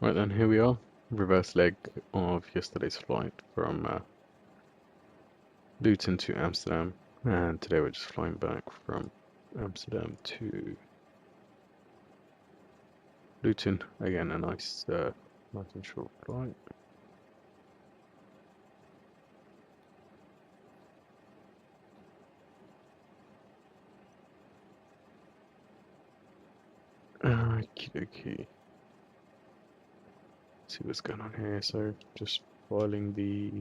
Right then, here we are, reverse leg of yesterday's flight from Luton to Amsterdam, and today we're just flying back from Amsterdam to Luton. Again, a nice and short flight. Okie dokie. See what's going on here. So, just filing the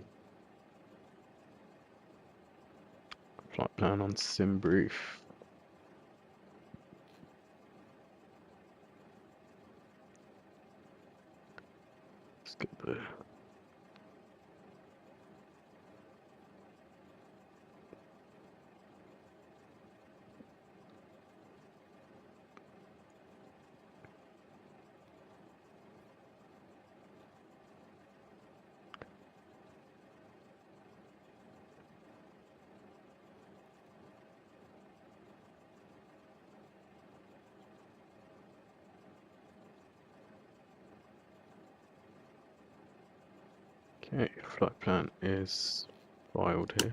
flight plan on SimBrief. Let's get the flight plan is filed here.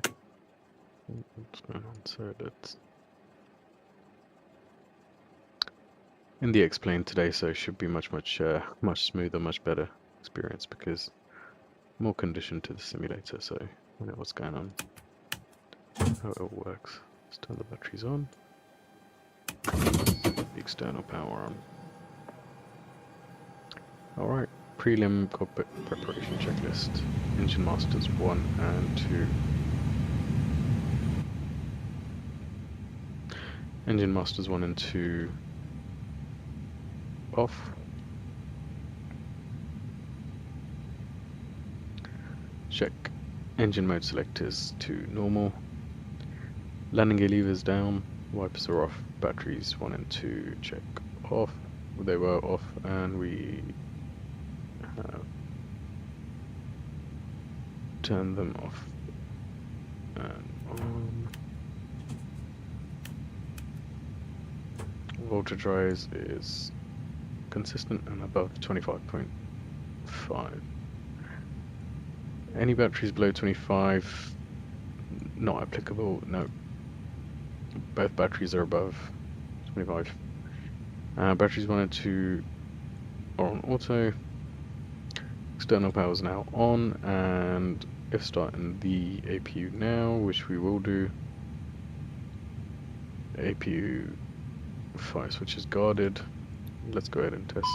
What's going on? So let's in the XPlane today, so it should be much smoother, much better experience because more conditioned to the simulator, so I know what's going on, how it all works. Let's turn the batteries on, the external power on. Alright, prelim cockpit preparation checklist. Engine masters 1 and 2. Engine masters 1 and 2 off. Check engine mode selectors to normal. Landing gear levers down, wipers are off, batteries 1 and 2 check off. They were off, and we have turned them off and on. Voltage rise is consistent and above 25.5. Any batteries below 25, not applicable. No, both batteries are above 25. Batteries 1 and 2 are on auto. External power is now on, and if starting the APU now, which we will do, APU fire switch is guarded. Let's go ahead and test.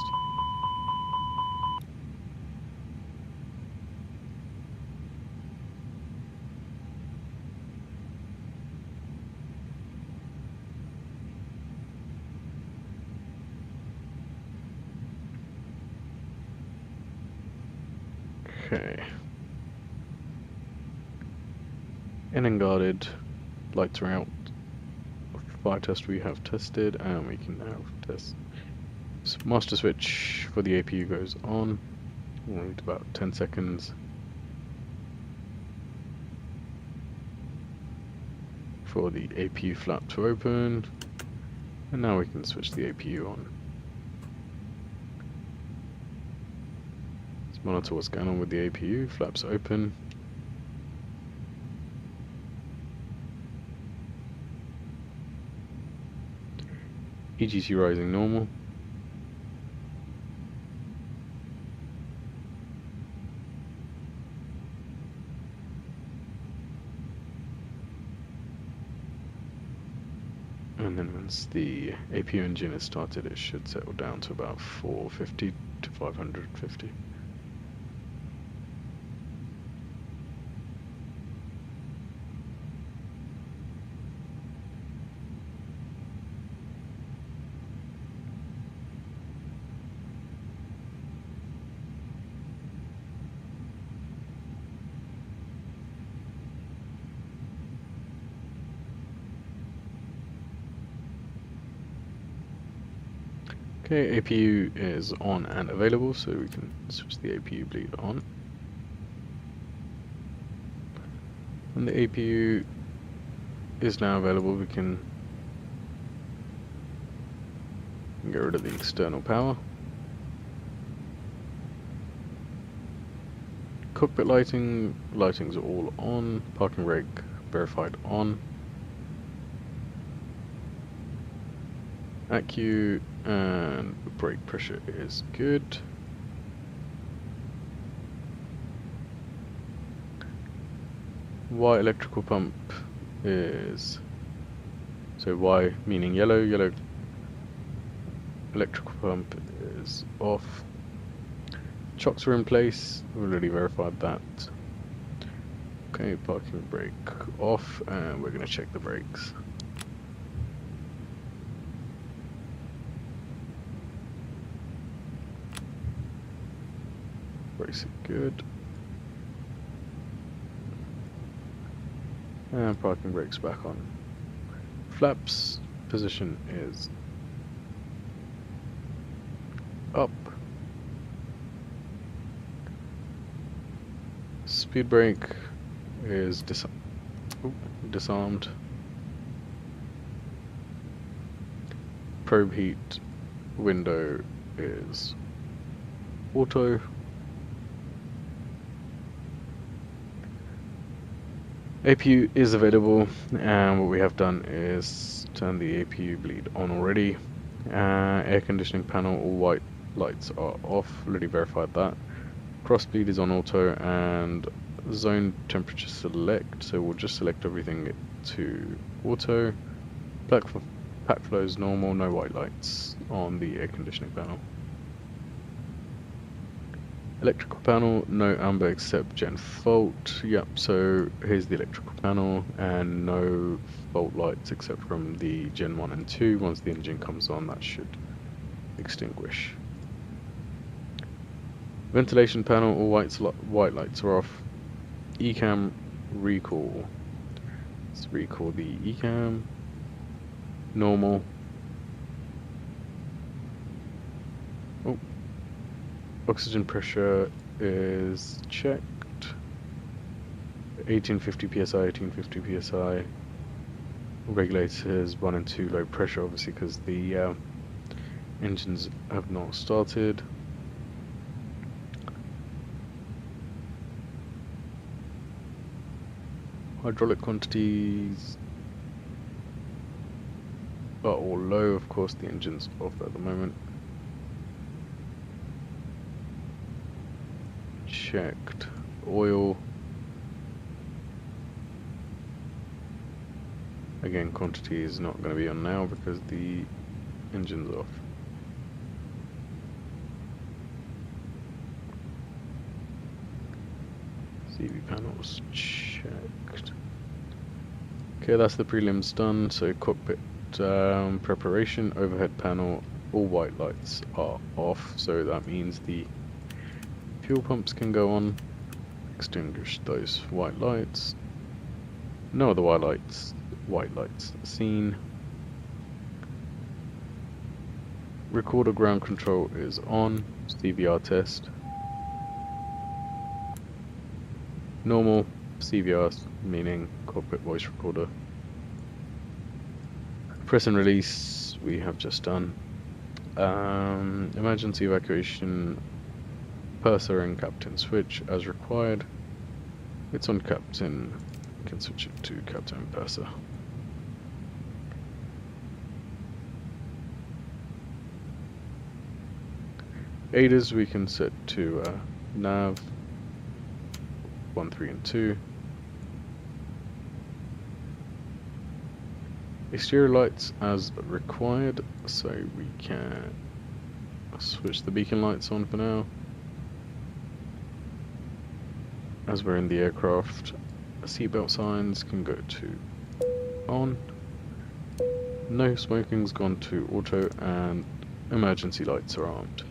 Okay. In and guarded, lights are out. Fire test we have tested, and we can now test. So master switch for the APU goes on. We'll need about 10 seconds for the APU flap to open, and now we can switch the APU on. Let's monitor what's going on with the APU. Flaps open. EGC rising normal. And then once the APU engine is started, it should settle down to about 450 to 550. Okay, APU is on and available, so we can switch the APU bleed on. And the APU is now available, we can get rid of the external power. cockpit lightings are all on. Parking brake verified on. ACU and brake pressure is good. Y electrical pump is, so Y meaning yellow electrical pump is off. Chocks are in place, already verified that. Okay, parking brake off, and we're going to check the brakes. Brakes are good. And parking brakes back on. Flaps position is up. Speed brake is disarmed. Probe heat window is auto. APU is available, and what we have done is turn the APU bleed on already. Air conditioning panel, all white lights are off, already verified that. Cross bleed is on auto, and zone temperature select, so we'll just select everything to auto. Pack flow is normal, no white lights on the air conditioning panel. Electrical panel, no amber except gen fault. Yep, so here's the electrical panel, and no fault lights except from the gen 1 and 2. Once the engine comes on, that should extinguish. Ventilation panel, all white lights are off. ECAM recall. Let's recall the ECAM. Normal. Oh. Oxygen pressure is checked. 1850 psi, 1850 psi. Regulators 1 and 2 low pressure, obviously, because the engines have not started. Hydraulic quantities are all low, of course, the engine's off at the moment. Checked oil. Again, quantity is not going to be on now because the engine's off. CV panels checked. Okay, that's the prelims done. So cockpit preparation, overhead panel, all white lights are off. So that means the fuel pumps can go on. Extinguish those white lights. No other white lights seen. Recorder ground control is on. CVR test. Normal. CVR meaning cockpit voice recorder. Press and release we have just done. Emergency evacuation purser and captain switch as required. It's on captain. We can switch it to captain purser. ADAS we can set to nav 1, 3, and 2. Exterior lights as required, so we can switch the beacon lights on for now. As we're in the aircraft, seatbelt signs can go to on. No smoking's gone to auto, and emergency lights are armed.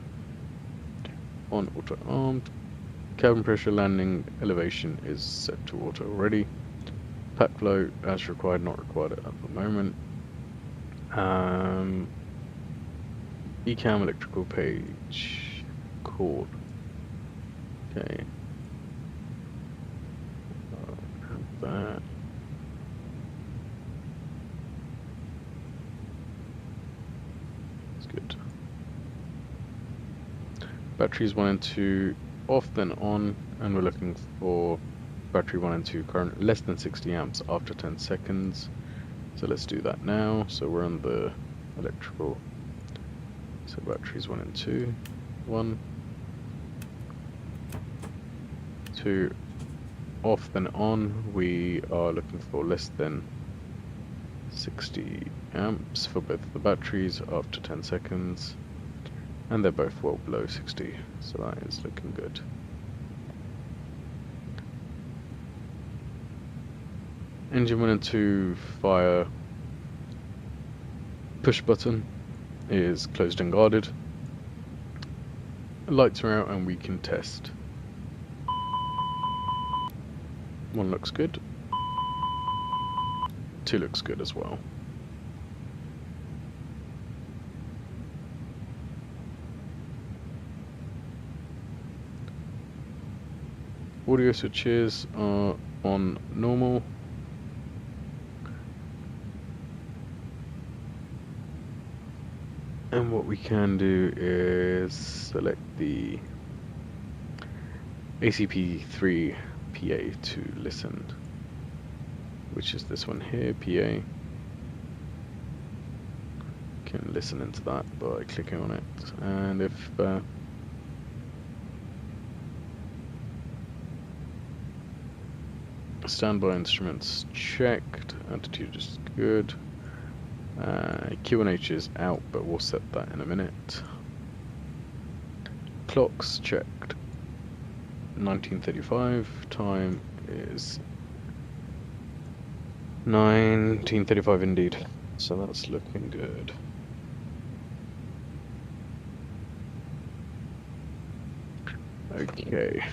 On auto armed. Cabin pressure landing elevation is set to auto already. Pack flow as required, not required at the moment. ECAM electrical page called. Okay. Have that. That's good. Batteries 1 and 2 off then on, and we're looking for battery 1 and 2 current less than 60 amps after 10 seconds. So let's do that now. So we're on the electrical. So batteries 1 and 2. 1, 2, off then on. We are looking for less than 60 amps for both the batteries after 10 seconds. And they're both well below 60. So that is looking good. Engine 1 and 2 fire push button is closed and guarded. Lights are out and we can test. 1 looks good. 2 looks good as well. Audio switches are on normal. And what we can do is select the ACP3 PA to listen, which is this one here, PA. Can listen into that by clicking on it, and if standby instruments checked, attitude is good. Q&H is out, but we'll set that in a minute. Clocks checked. 1935. Time is 1935 indeed. So that's looking good. Okay.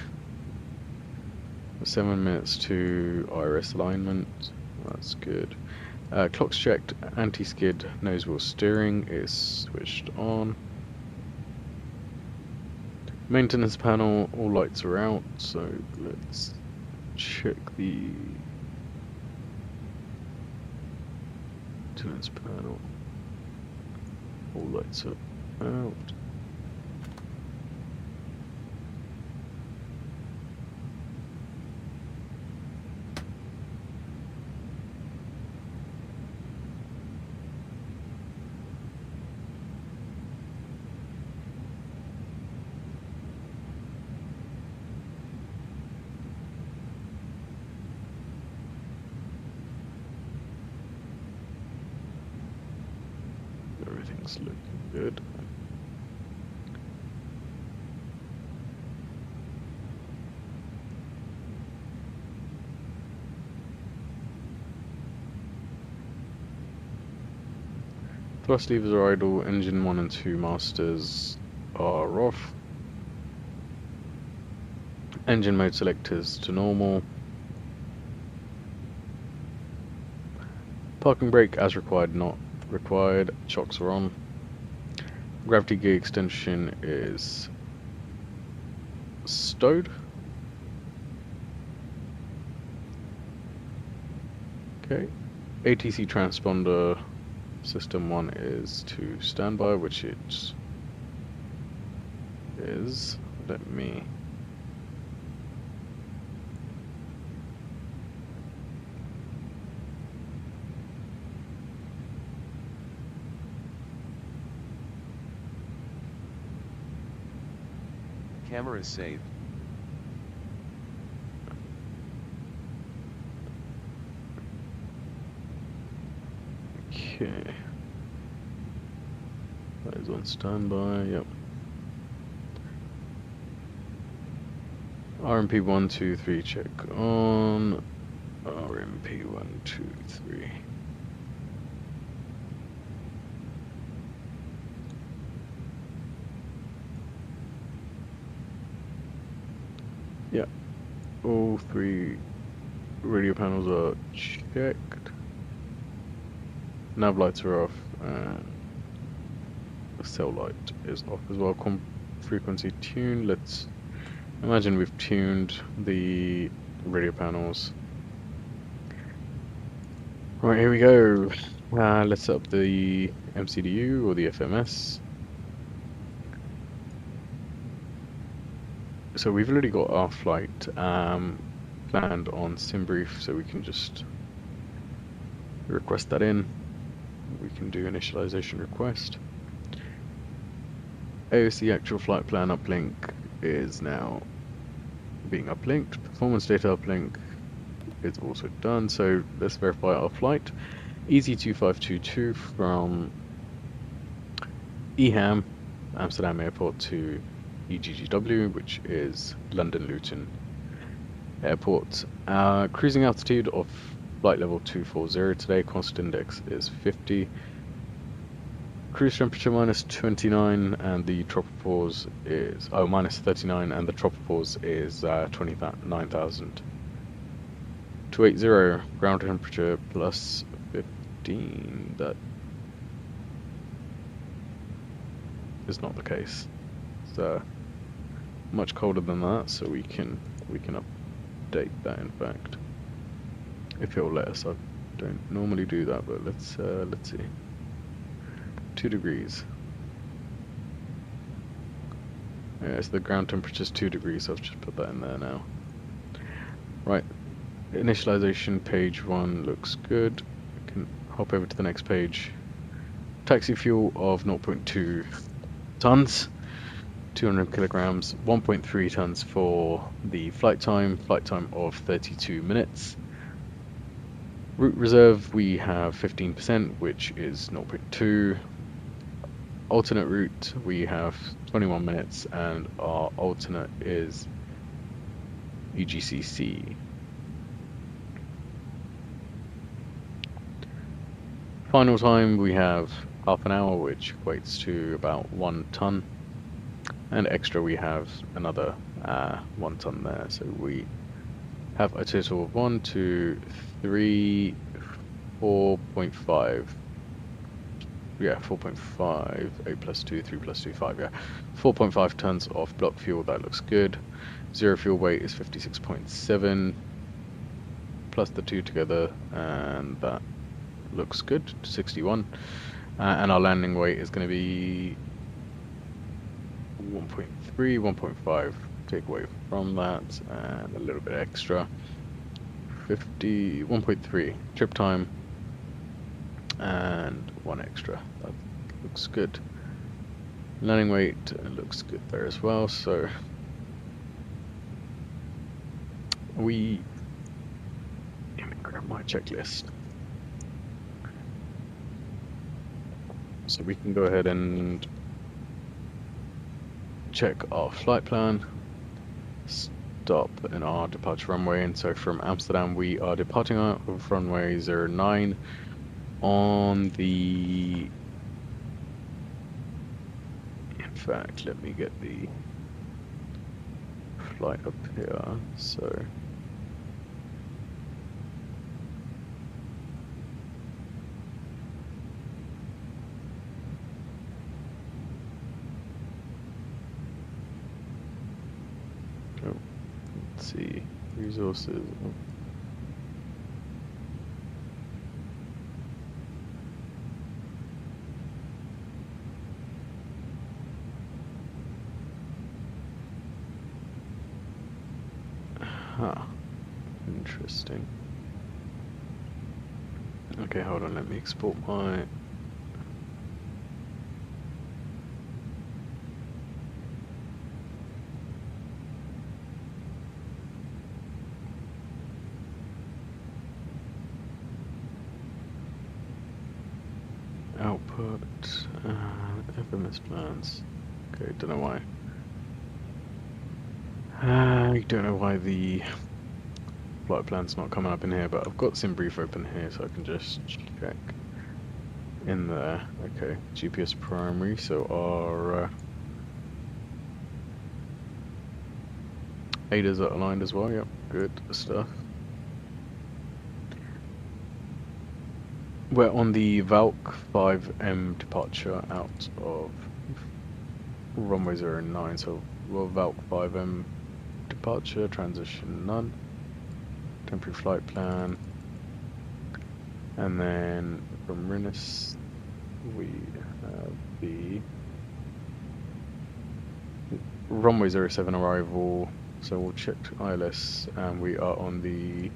7 minutes to IRS alignment. That's good. Clocks checked, anti-skid nose wheel steering is switched on. Maintenance panel, all lights are out, so let's check the maintenance panel. All lights are out. Everything's looking good. Thrust levers are idle, engine 1 and 2 masters are off. Engine mode selectors to normal. Parking brake as required, not required. Shocks are on. Gravity gear extension is stowed. Okay. ATC transponder system 1 is to standby, which it is. Let me Camera is saved. Okay. That is on standby, yep. RMP 1, 2, 3 check on. RMP 1, 2, 3. Yeah, all 3 radio panels are checked. Nav lights are off, and the cell light is off as well. Frequency tune. Let's imagine we've tuned the radio panels. Right, here we go. Let's set up the MCDU or the FMS. So we've already got our flight planned on SimBrief, so we can just request that in. We can do initialization request. AOC actual flight plan uplink is now being uplinked. Performance data uplink is also done, so let's verify our flight. EZY2522 from EHAM, Amsterdam Airport, to EGGW, which is London Luton Airport. Cruising altitude of flight level 240 today, constant index is 50. Cruise temperature -29, and the tropopause is -39, and the tropopause is 29,000. 280 ground temperature +15. That is not the case. It's much colder than that, so we can update that. In fact, if it will let us. I don't normally do that, but let's see. 2 degrees. Yeah, so the ground temperature is 2 degrees, so I've just put that in there now. Right, initialization page 1 looks good. We can hop over to the next page. Taxi fuel of 0.2 tons, 200 kilograms, 1.3 tons for the flight time of 32 minutes. Route reserve, we have 15%, which is 0.2. Alternate route, we have 21 minutes, and our alternate is EGCC. Final time, we have half an hour, which equates to about 1 ton. And extra, we have another 1 ton there. So we have a total of 1, 2, 3, 4.5. Yeah, 4.5, 8 plus 2, 3 plus 2, 5, yeah. 4.5 tons of block fuel, that looks good. Zero fuel weight is 56.7, plus the 2 together, and that looks good, 61. And our landing weight is going to be 1.3, 1.5, take away from that, and a little bit extra. 1.3, trip time, and 1 extra. That looks good. Landing weight looks good there as well. So let me grab my checklist. So we can go ahead and check our flight plan. Stop in our departure runway, and so from Amsterdam we are departing out of runway 09 on the... In fact, let me get the flight up here. So let's see, resources. Huh. Interesting. Okay, hold on, let me export my... output, FMS plans. Okay, don't know why. I don't know why the flight plan's not coming up in here, but I've got SimBrief open here, so I can just check in there. Okay, GPS primary, so our ADAs are aligned as well. Yep, good stuff. We're on the Valk 5M departure out of runway 09, so we're Valk 5M departure, transition none, temporary flight plan, and then from Rinus we have the Runway 07 arrival, so we'll check ILS, and we are on the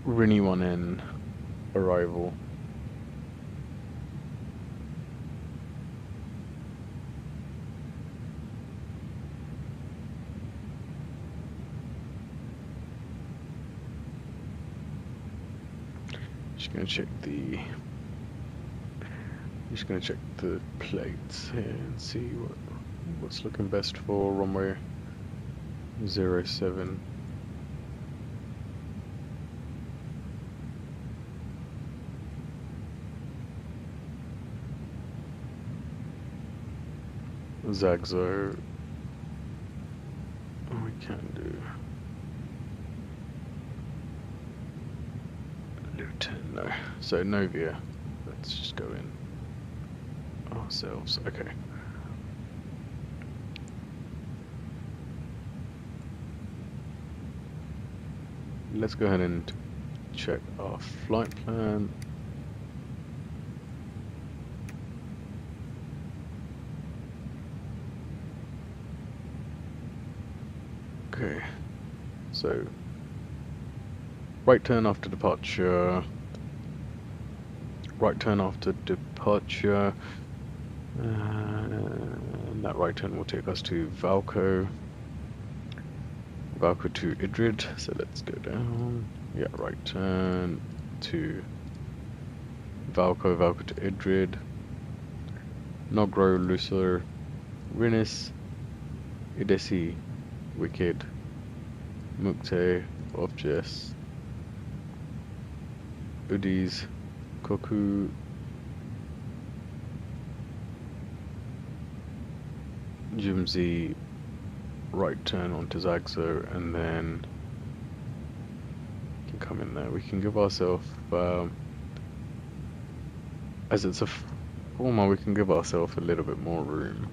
Rini 1N arrival. Just gonna check the plates here and see what's looking best for runway 07. Zagzo. Oh, we can do LUT, no. So Novia. Let's just go in ourselves. Okay. Let's go ahead and check our flight plan. Okay, so right turn after departure, and that right turn will take us to Valco to Idrid, so let's go down, yeah, right turn to Valco to Idrid, Nogro, Lucer, Rinnis, Idesi, Wicked, Mukte, Objes, Udis, Koku, Jimzi, right turn onto Zagzo, and then we can come in there. We can give ourselves, as it's a former, we can give ourselves a little bit more room.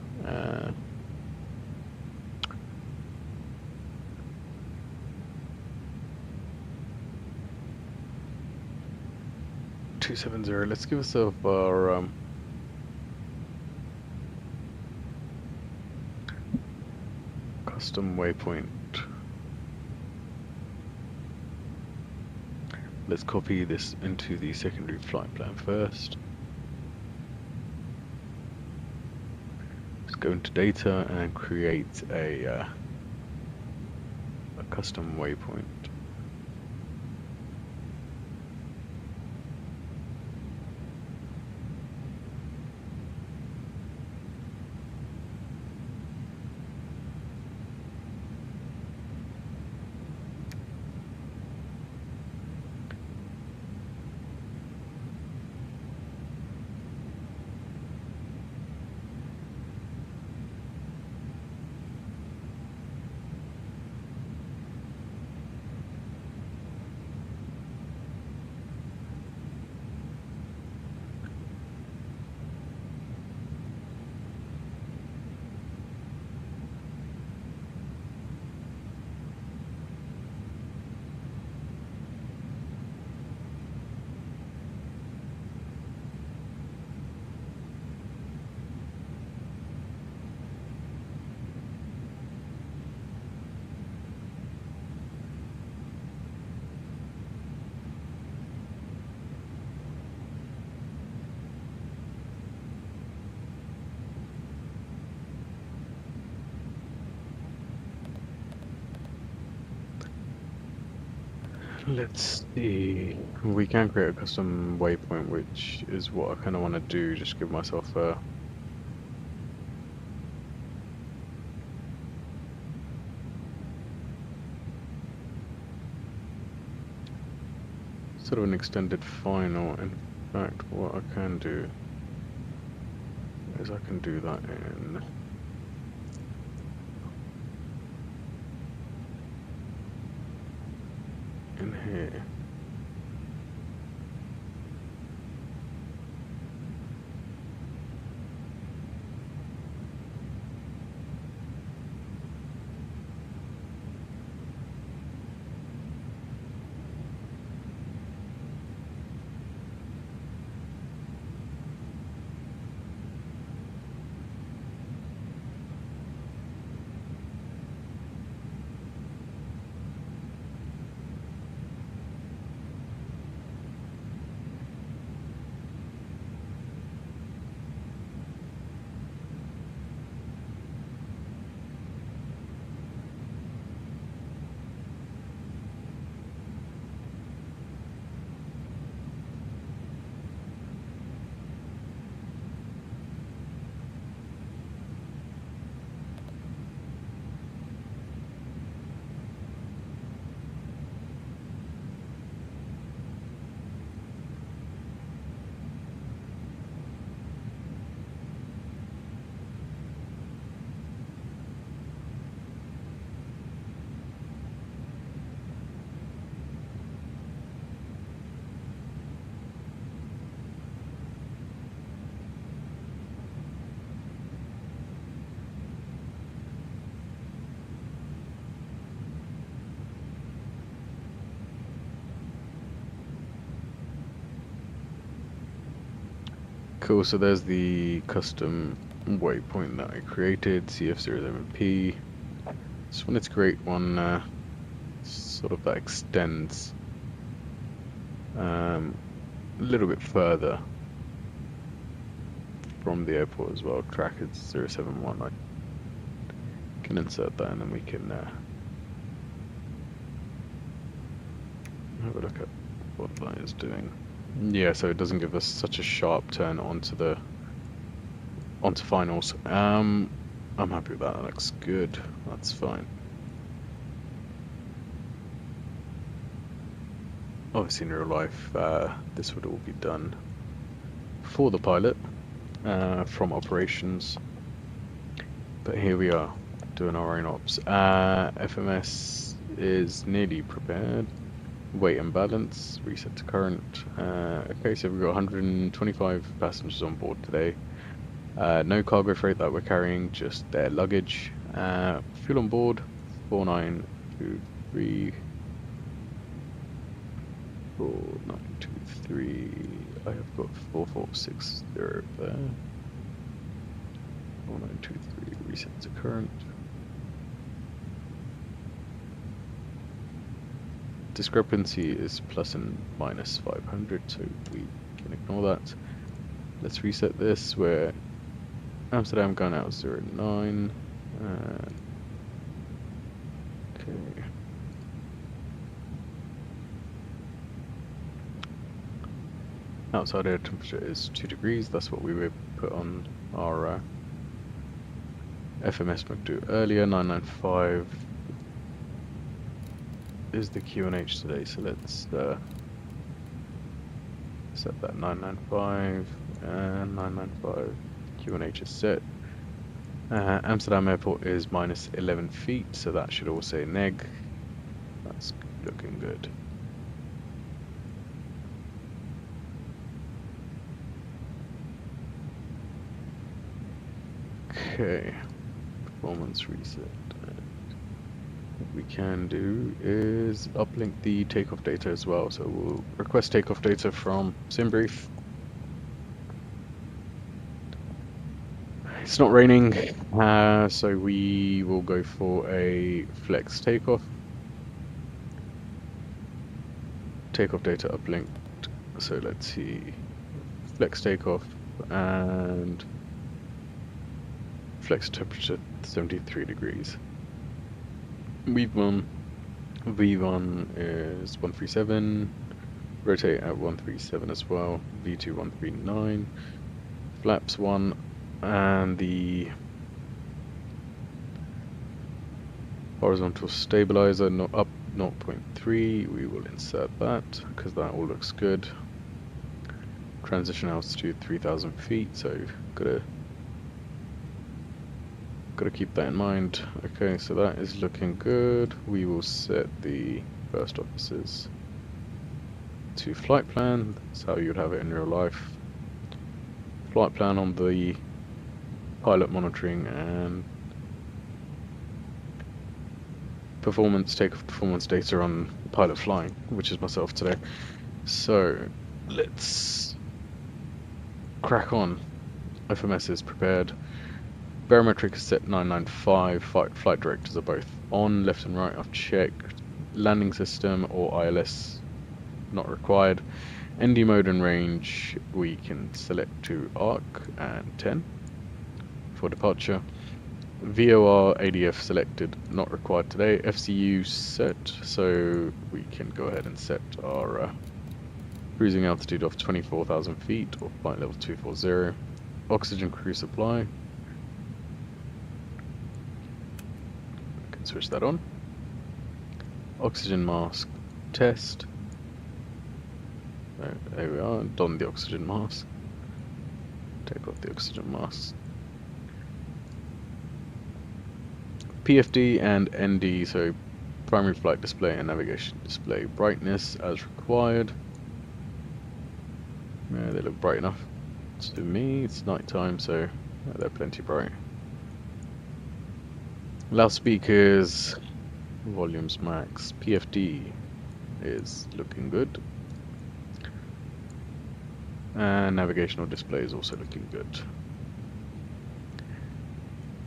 270. Let's give ourselves our custom waypoint. Let's copy this into the secondary flight plan first. Let's go into data and create a custom waypoint. Let's see. We can create a custom waypoint, which is what I kind of want to do. Just give myself a sort of an extended final. In fact, what I can do is I can do that in here. Cool, so there's the custom waypoint that I created, CF07P. Just wanted to create one sort of that extends a little bit further from the airport as well. Track is 071. I can insert that and then we can have a look at what that is doing. Yeah, so it doesn't give us such a sharp turn onto finals. I'm happy with that. That looks good. That's fine. Obviously, in real life, this would all be done for the pilot from operations. But here we are doing our own ops. FMS is nearly prepared. Weight and balance, reset to current. Okay, so we've got 125 passengers on board today. No cargo freight that we're carrying, just their luggage. Fuel on board, 4923. 4923. I have got 4460 there. 4923, reset to current. Discrepancy is plus and minus 500, so we can ignore that. Let's reset this. We're Amsterdam going out 09. Okay. Outside air temperature is 2 degrees. That's what we would put on our FMS McDo earlier. 995 is the QNH today, so let's set that 995 and 995. QNH is set. Amsterdam Airport is minus 11 feet, so that should all say neg. That's looking good. Okay, performance reset. What we can do is uplink the takeoff data as well. So we'll request takeoff data from SimBrief. It's not raining, so we will go for a flex takeoff. Takeoff data uplinked. So let's see, flex takeoff and flex temperature 73 degrees. V1 is 137, rotate at 137 as well, V2 139, flaps 1, and the horizontal stabilizer up 0.3, we will insert that because that all looks good. Transition altitude 3,000 feet, so gotta keep that in mind. Okay, so that is looking good. We will set the first officers to flight plan. That's how you'd have it in real life. Flight plan on the pilot monitoring and performance, takeoff performance data on pilot flying, which is myself today. So let's crack on. FMS is prepared. Barometric is set 995, flight directors are both on, left and right I've checked. Landing system or ILS not required. ND mode and range we can select to ARC and 10 for departure. VOR ADF selected, not required today. FCU set, so we can go ahead and set our cruising altitude of 24,000 feet or flight level 240. Oxygen crew supply. Switch that on. Oxygen mask test. There we are. Don the oxygen mask. Take off the oxygen mask. PFD and ND, so primary flight display and navigation display brightness as required. Yeah, they look bright enough. To me, it's night time, so they're plenty bright. Loudspeakers, volumes max, PFD is looking good. And navigational display is also looking good.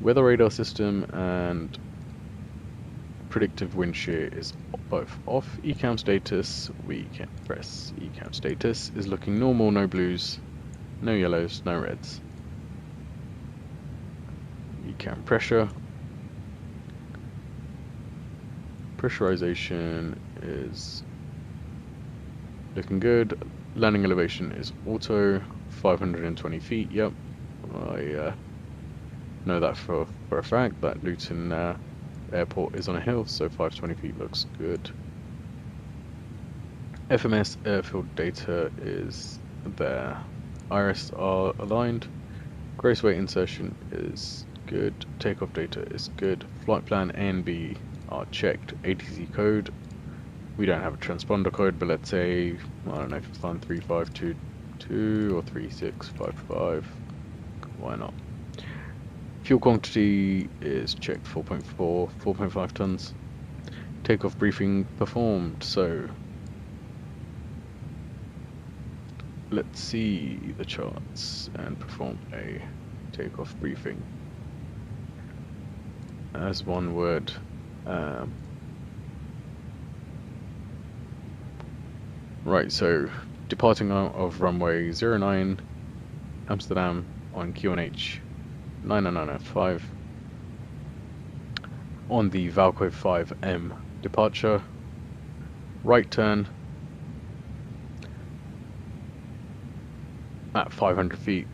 Weather radar system and predictive wind shear is both off. Ecam status, we can press Ecam status, is looking normal, no blues, no yellows, no reds. Ecam pressure. Pressurization is looking good. Landing elevation is auto, 520 feet, yep. I know that for a fact. That Luton airport is on a hill, so 520 feet looks good. FMS airfield data is there. Iris are aligned. Gross weight insertion is good. Takeoff data is good. Flight plan A and B are checked. ATC code. We don't have a transponder code, but let's say, I don't know if it's on 3522 or 3655. Why not? Fuel quantity is checked 4.4, 4.5 tons. Takeoff briefing performed, so let's see the charts and perform a takeoff briefing. As one word, right, so departing out of runway 09 Amsterdam on QNH 9905 on the Valco 5M departure, right turn at 500 feet,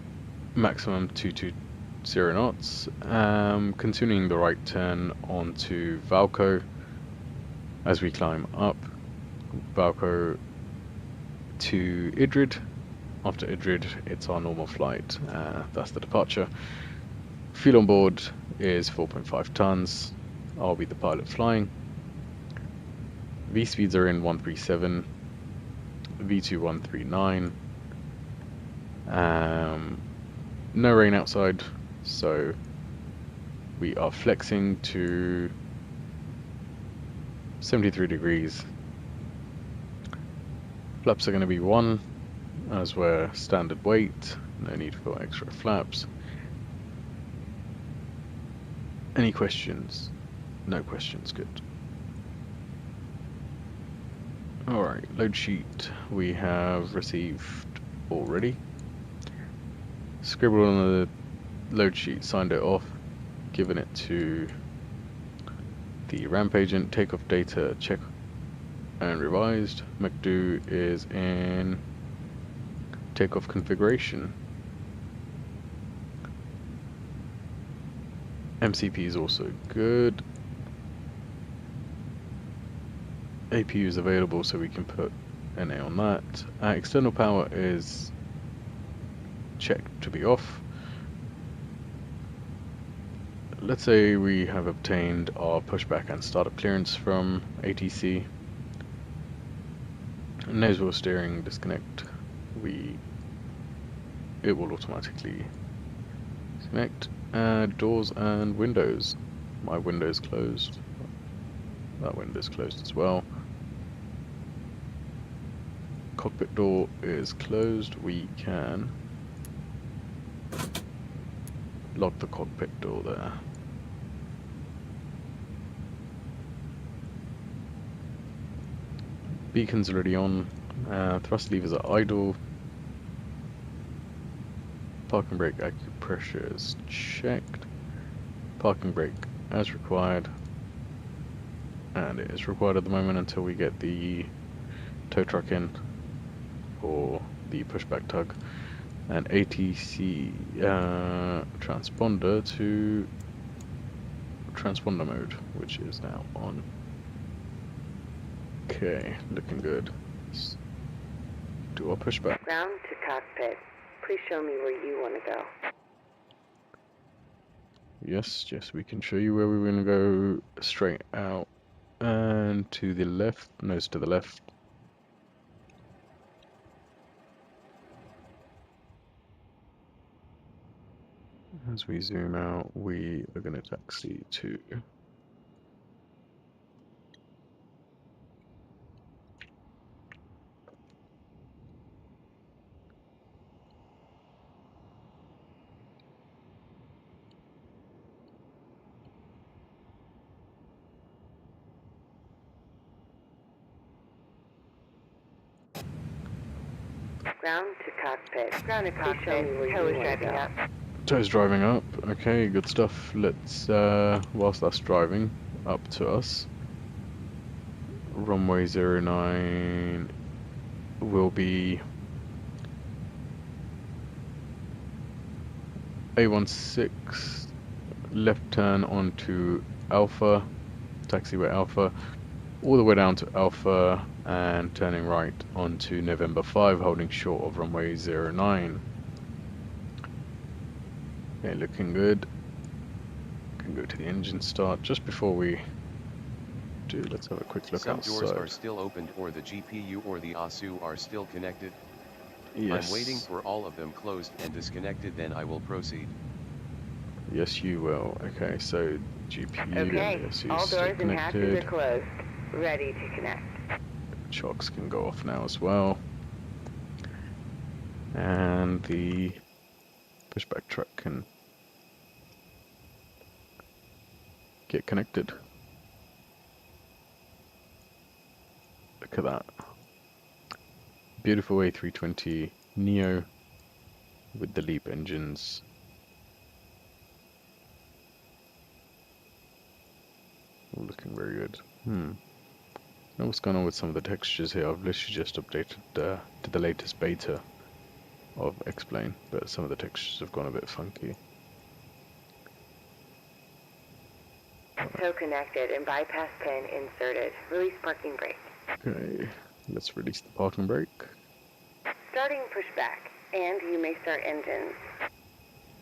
maximum 220 knots, continuing the right turn onto Valco as we climb up Valco to Idrid. After Idrid, it's our normal flight. That's the departure. Fuel on board is 4.5 tons. I'll be the pilot flying. V speeds are in 137, V2 139. No rain outside, so we are flexing to 73 degrees. Flaps are going to be 1, as we're standard weight. No need for extra flaps. Any questions? No questions, good. Alright, load sheet we have received already. Scribbled on the load sheet, signed it off, given it to the ramp agent. Takeoff data, check and revised. McDo is in takeoff configuration. MCP is also good. APU is available, so we can put NA on that. External power is checked to be off. Let's say we have obtained our pushback and startup clearance from ATC. Nose wheel steering disconnect. It will automatically disconnect. Doors and windows. My window's closed. That window's closed as well. Cockpit door is closed. We can lock the cockpit door there. Beacon's already on. Thrust levers are idle. Parking brake acupressure is checked. Parking brake as required. And it is required at the moment until we get the tow truck in for the pushback tug. And ATC transponder to transponder mode, which is now on. Okay, looking good. Let's do our pushback. Ground to cockpit. Please show me where you want to go. Yes, we can show you where we're going to go. Straight out and to the left, nose to the left. As we zoom out, we are going to taxi to Ground to cockpit. Ground to cockpit. Please show me where you want to go. Tow's driving up. Okay, good stuff. Let's, whilst that's driving up to us, runway 09 will be A16, left turn onto Alpha, taxiway Alpha, all the way down to Alpha, and turning right onto November 5, holding short of runway 09. Okay, looking good. Can go to the engine start. Just before we do, let's have a quick look Some outside. doors are still opened, or the GPU or the ASU are still connected. Yes. I'm waiting for all of them closed and disconnected, then I will proceed. Yes, you will. Okay, so GPU Okay, and the SU all still doors and hatches connected. are closed. Ready to connect. Chocks can go off now as well. And the pushback truck can get connected. Look at that. Beautiful A320 Neo with the LEAP engines. All looking very good. I don't know what's going on with some of the textures here. I've literally just updated to the latest beta of XPlane, but some of the textures have gone a bit funky. Tow connected and bypass pin inserted. Release parking brake. Okay, let's release the parking brake. Starting pushback, and you may start engines.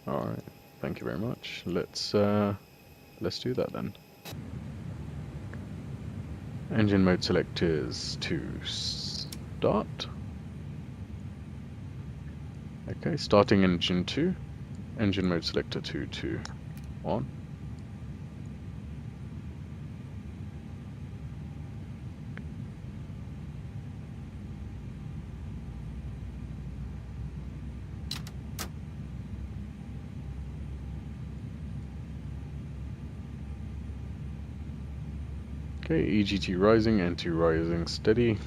Alright, thank you very much. Let's do that then. Engine mode selectors to start. Okay, starting engine 2. Engine mode selector 2 to on. Okay, EGT rising and to rising steady.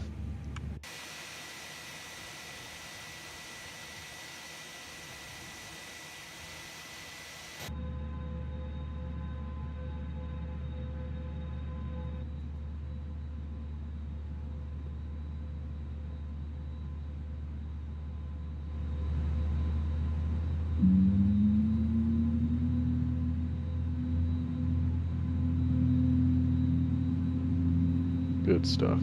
Good stuff.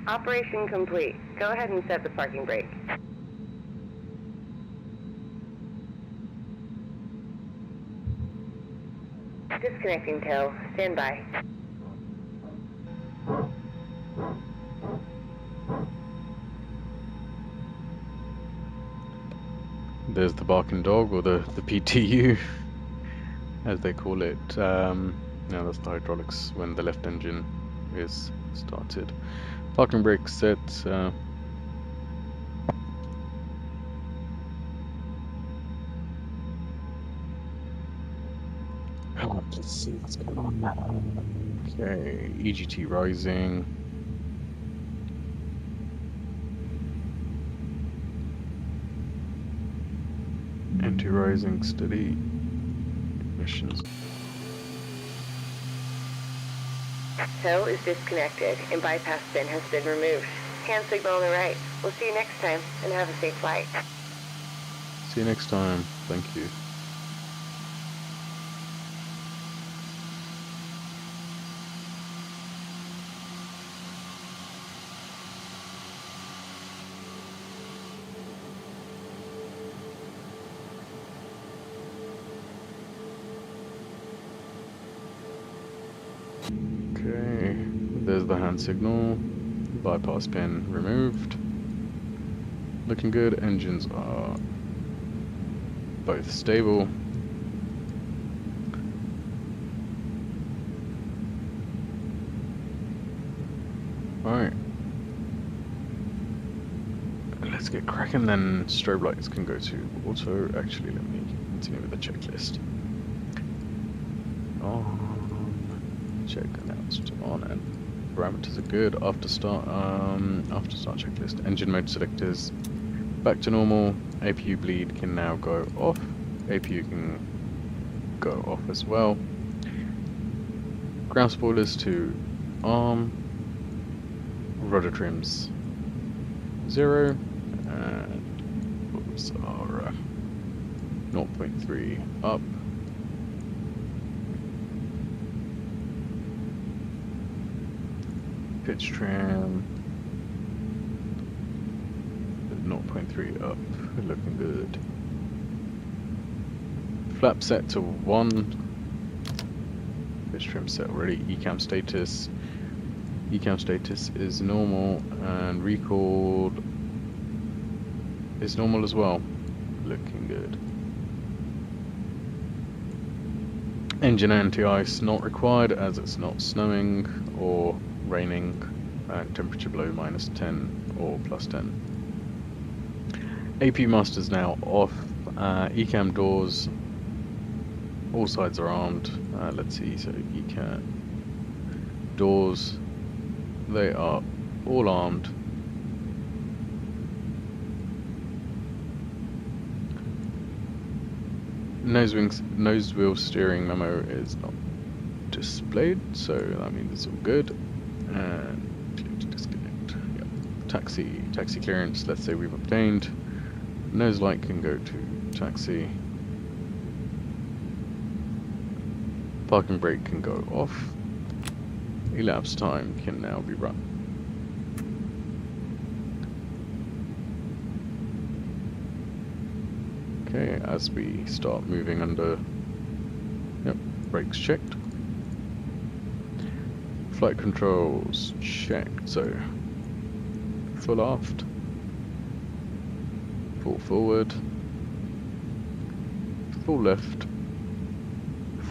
Operation complete. Go ahead and set the parking brake. Disconnecting tow. Stand by. There's the barking dog, or the PTU, as they call it. Now that's the hydraulics when the left engine is started. Parking brake set. Let's see what's going on now. Okay, EGT rising. Anti-rising steady. Emissions. Tow is disconnected and bypass pin has been removed. Hand signal on the right. We'll see you next time and have a safe flight. See you next time. Thank you. Okay, there's the hand signal. Bypass pin removed. Looking good. Engines are both stable. Alright. Let's get cracking then. Strobe lights can go to auto. Actually, let me continue with the checklist. Check announced on and parameters are good. After start checklist. Engine mode selectors back to normal. APU bleed can now go off. APU can go off as well. Ground spoilers to arm. Rudder trims 0 and books are 0.3 up. Pitch trim 0.3 up, looking good. Flap set to 1. Pitch trim set already. Ecam status is normal and recalled is normal as well. Looking good. Engine anti-ice not required as it's not snowing or raining and temperature below -10 or +10. AP master's now off. Ecam doors, all sides are armed. Let's see, so Ecam doors, they are all armed. Nose wheel steering memo is not displayed, so that means it's all good. And click to disconnect. Yep. Taxi clearance, let's say we've obtained. Nose light can go to taxi. Parking brake can go off. Elapsed time can now be run. Okay, as we start moving under, yep, brakes checked. Flight controls checked, so full aft, full forward, full left,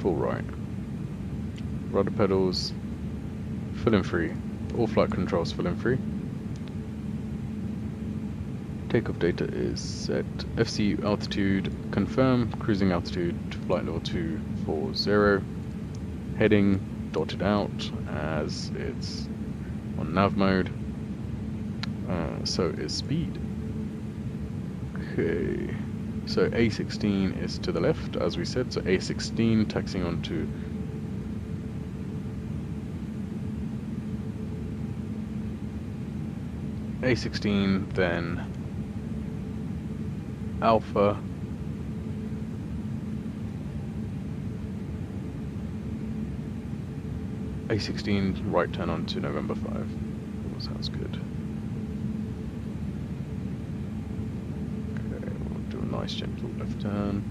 full right. Rudder pedals, full and free. All flight controls full and free. Takeoff data is set. FCU altitude confirm. Cruising altitude flight level 240. Heading dotted out as it's on nav mode. So is speed. Okay. So A16 is to the left as we said. So A16 taxiing onto A16, then Alpha, A16 right turn on to November 5. That sounds good. Okay, we'll do a nice gentle left turn.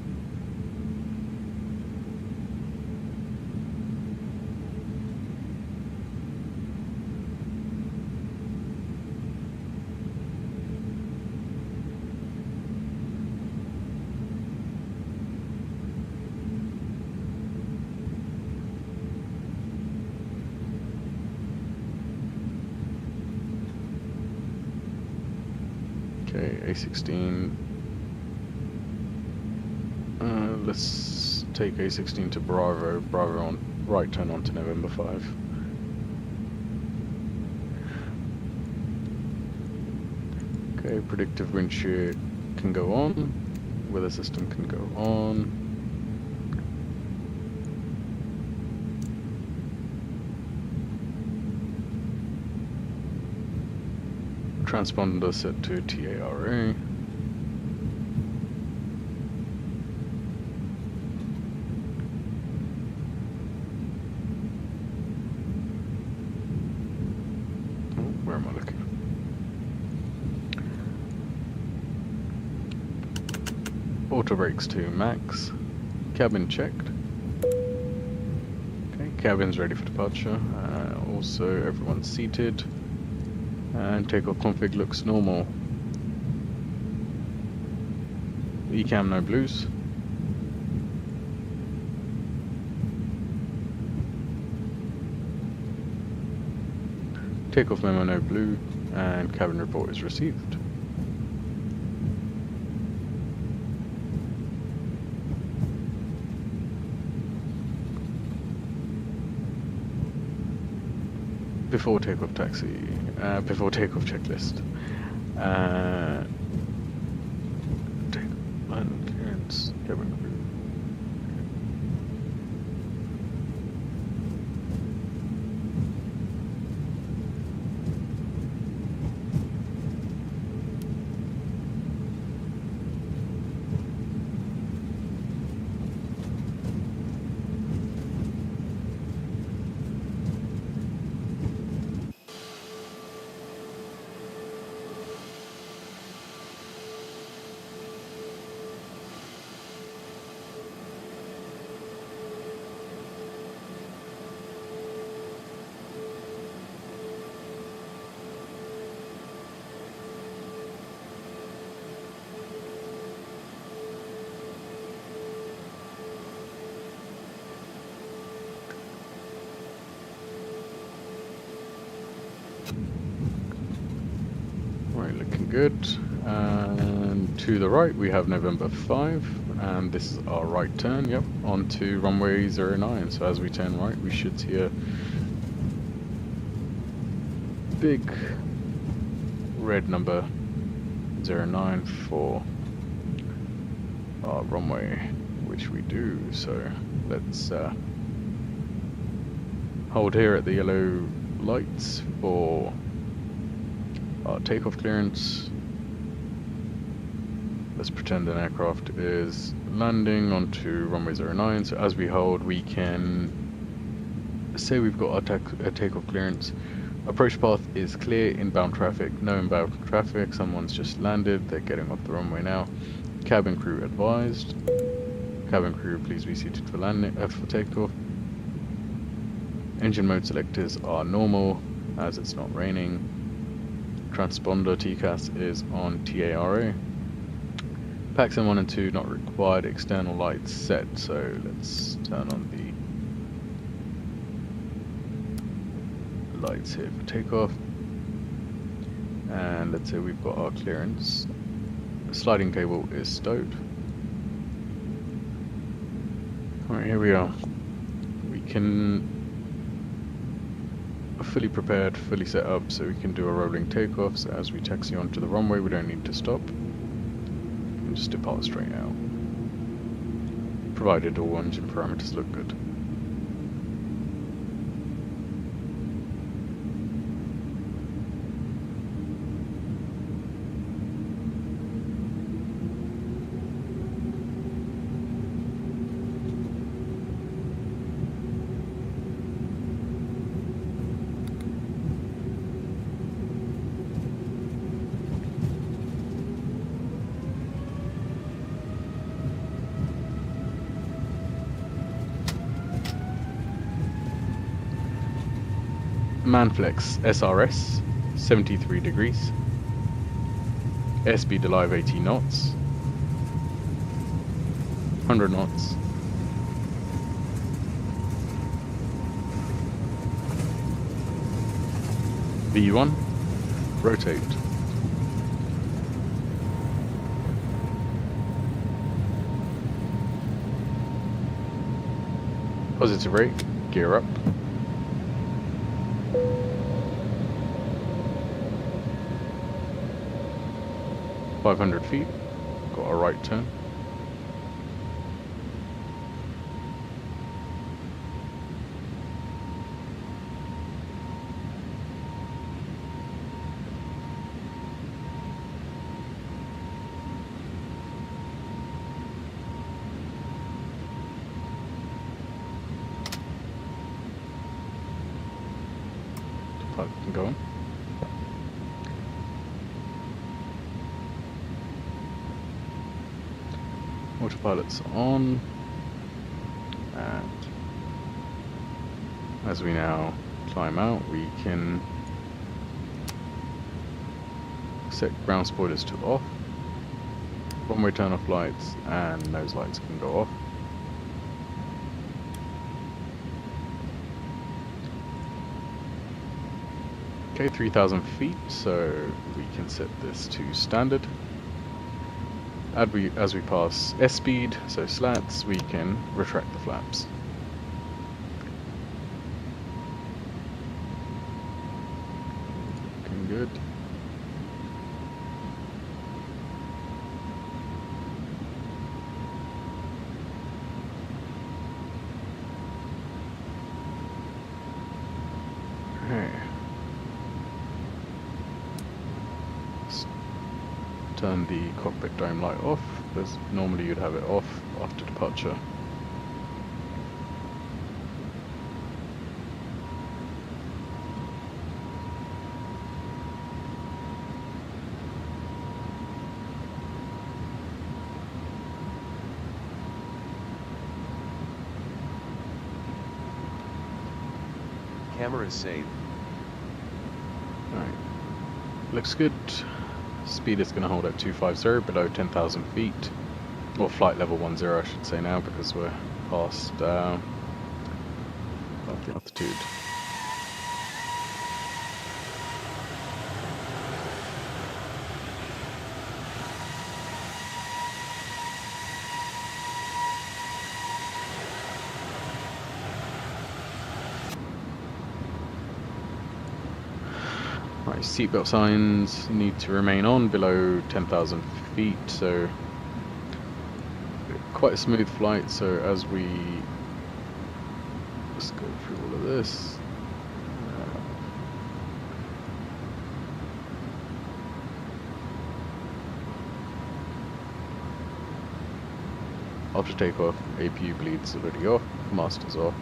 Okay, A16. Let's take A16 to Bravo. Bravo on right turn on to November 5. Okay, predictive wind shear can go on. Weather system can go on. Transponder set to TARA. Oh, where am I looking? Auto brakes to max. Cabin checked. Okay, cabin's ready for departure. Also, everyone's seated. And takeoff config looks normal. Ecam no blues. Takeoff memo no blue. And cabin report is received. Before takeoff before takeoff checklist. Takeoff land clearance, cabin crew. Right, looking good. And to the right we have November 5, and this is our right turn, yep, onto runway 09. So as we turn right, we should see a big red number 09 for our runway, which we do. So let's hold here at the yellow lights for our takeoff clearance. Let's pretend an aircraft is landing onto runway 09. So as we hold, we can say we've got our takeoff clearance. Approach path is clear, inbound traffic, no inbound traffic. Someone's just landed, they're getting off the runway now. Cabin crew advised. Cabin crew, please be seated for landing, for takeoff. Engine mode selectors are normal, as it's not raining. Transponder TCAS is on TARA. Packs in 1 and 2 not required, external lights set, so let's turn on the lights here for takeoff. And let's say we've got our clearance. The sliding cable is stowed. Alright, here we are. We can fully prepared, fully set up, so we can do a rolling takeoff. So as we taxi onto the runway, we don't need to stop. We can just depart straight out, provided all engine parameters look good. Manflex SRS, 73 degrees. Airspeed alive 80 knots. 100 knots. V1, rotate. Positive rate, gear up. .500 feet, got a right turn. Autopilot can go on. Autopilot's on, and as we now climb out, we can set ground spoilers to off, runway turn off lights, and nose lights can go off. Okay, 3,000 feet, so we can set this to standard. As we pass S speed, so slats, we can retract the flaps. Looking good. Okay. Let's turn the cockpit dome light off, because normally you'd have it off after departure. Camera is safe. Alright, looks good. Speed is going to hold at 250 below 10,000 feet, or flight level 10 I should say now, because we're past the altitude. Right, seatbelt signs need to remain on below 10,000 feet, so quite a smooth flight. So as we let's go through all of this. After takeoff, APU bleeds already off, master's off,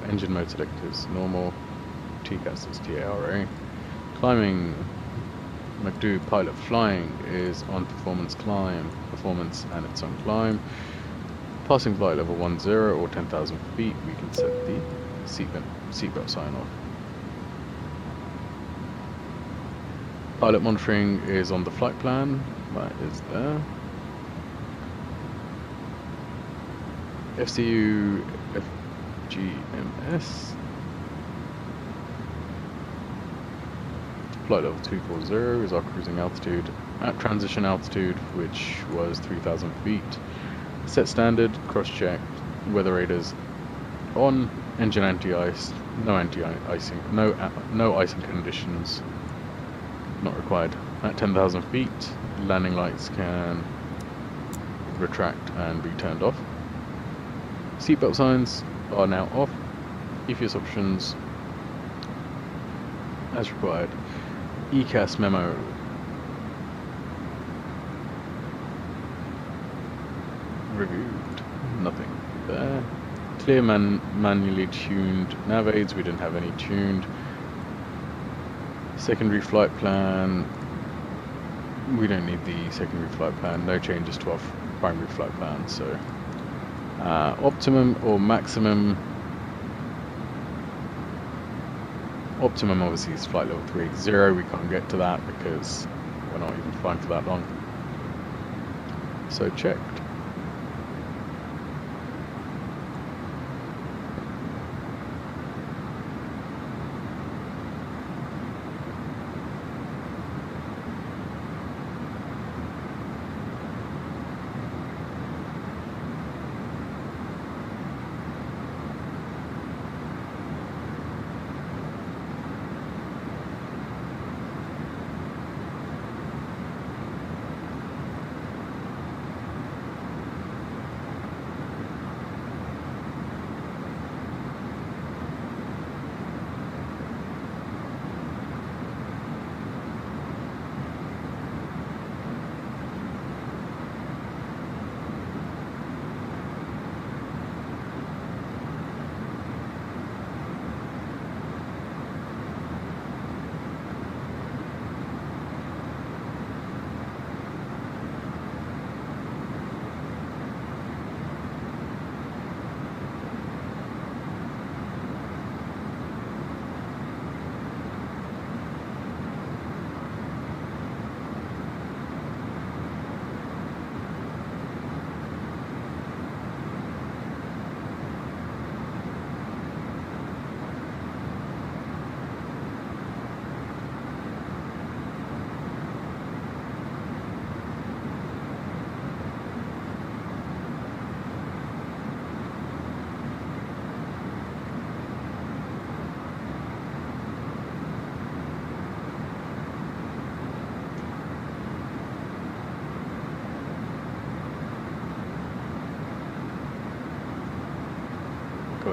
engine mode selectors normal, TCAS is TARA. Climbing, McDo pilot flying is on performance climb, performance and it's on climb. Passing flight level 10 or 10,000 feet, we can set the seatbelt sign off. Pilot monitoring is on the flight plan, that is there. FCU FGMS. Flight level 240 is our cruising altitude. At transition altitude, which was 3,000 feet. Set standard, cross-checked, weather radars on, engine anti-ice, no anti-icing, no icing conditions not required. At 10,000 feet, landing lights can retract and be turned off. Seatbelt signs are now off. EFS options as required. ECAS memo. Reviewed. Nothing there. Clear manually tuned nav aids. We didn't have any tuned. Secondary flight plan. We don't need the secondary flight plan. No changes to our primary flight plan. So optimum or maximum. Optimum obviously is flight level 380. We can't get to that because we're not even flying for that long. So checked.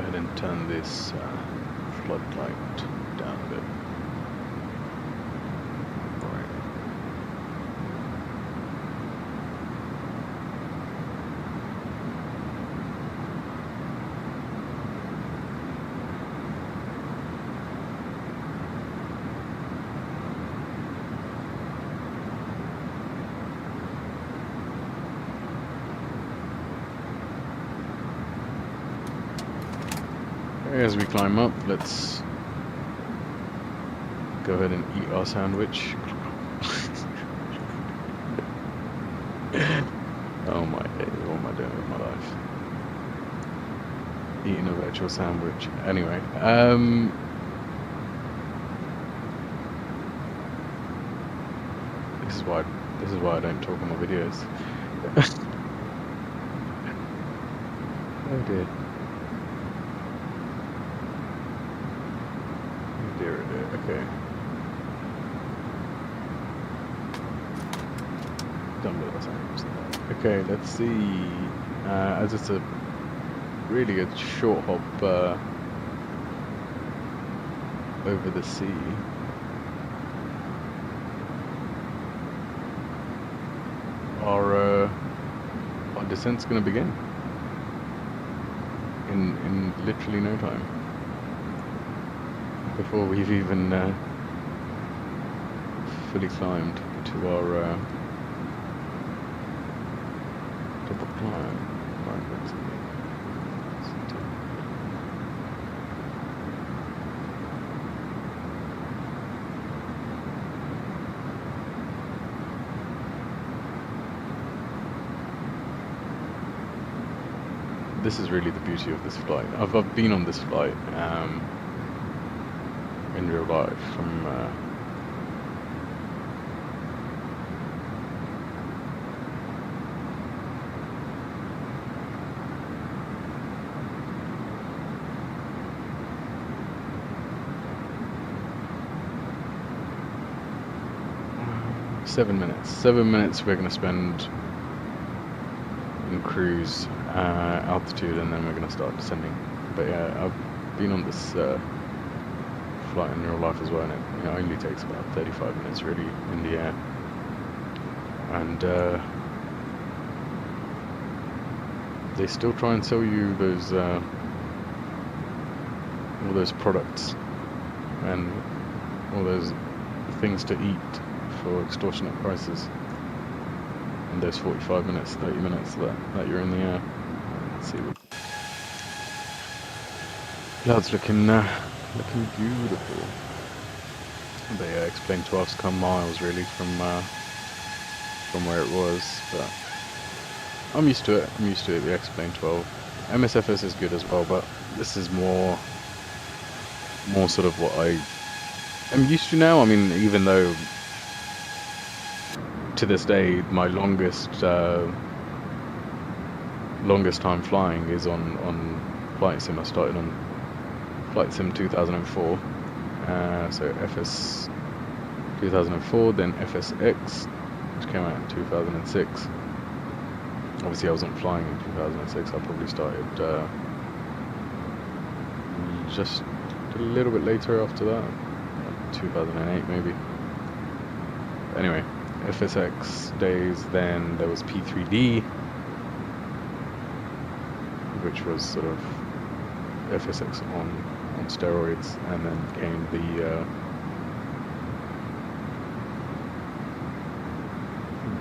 and then turn this floodlight down a bit. Right. As we climb up, let's go ahead and eat our sandwich. Oh my days, what am I doing with my life? Eating a virtual sandwich. Anyway, this is why I don't talk on my videos. Oh dear. Oh dear, okay. Done with our sandwich. Okay, let's see. As it's a really good short hop over the sea. Our descent's going to begin in literally no time. Before we've even fully climbed to our double climb. Right, let's see. This is really the beauty of this flight. I've been on this flight in real life from seven minutes we're going to spend in cruise altitude, and then we're going to start descending. But yeah, I've been on this flight in real life as well, and it only takes about 35 minutes really in the air. And they still try and sell you those all those products and all those things to eat for extortionate prices in those 45 minutes, 30 minutes that you're in the air. Let's see. Clouds looking beautiful. But yeah, XPlane 12's come miles really from where it was, but I'm used to it. The XPlane 12. MSFS is good as well, but this is more sort of what I am used to now. I mean, even though to this day my longest time flying is on Flight Sim. I started on Flight Sim 2004, so FS 2004, then FSX, which came out in 2006. Obviously I wasn't flying in 2006, I probably started just a little bit later after that, 2008 maybe. Anyway, FSX days, then there was P3D, which was sort of FSX on steroids, and then came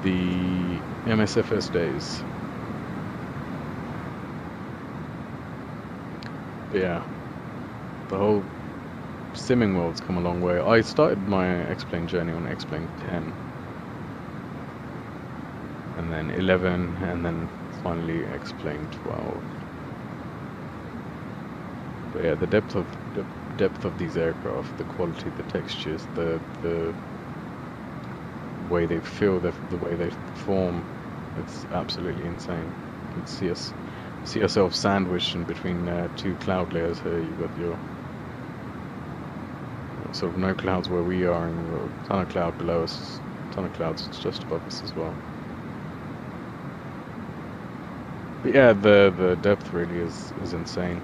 the MSFS days. But yeah, the whole simming world's come a long way. I started my XPlane journey on XPlane 10, and then 11, and then finally XPlane 12. But yeah, the depth of these aircraft, the quality, the textures, the way they feel, the way they perform, it's absolutely insane. You can see yourself sandwiched in between two cloud layers here. You've got your sort of no clouds where we are, and you've got a ton of cloud below us, a ton of clouds just above us as well. But yeah, the depth really is insane.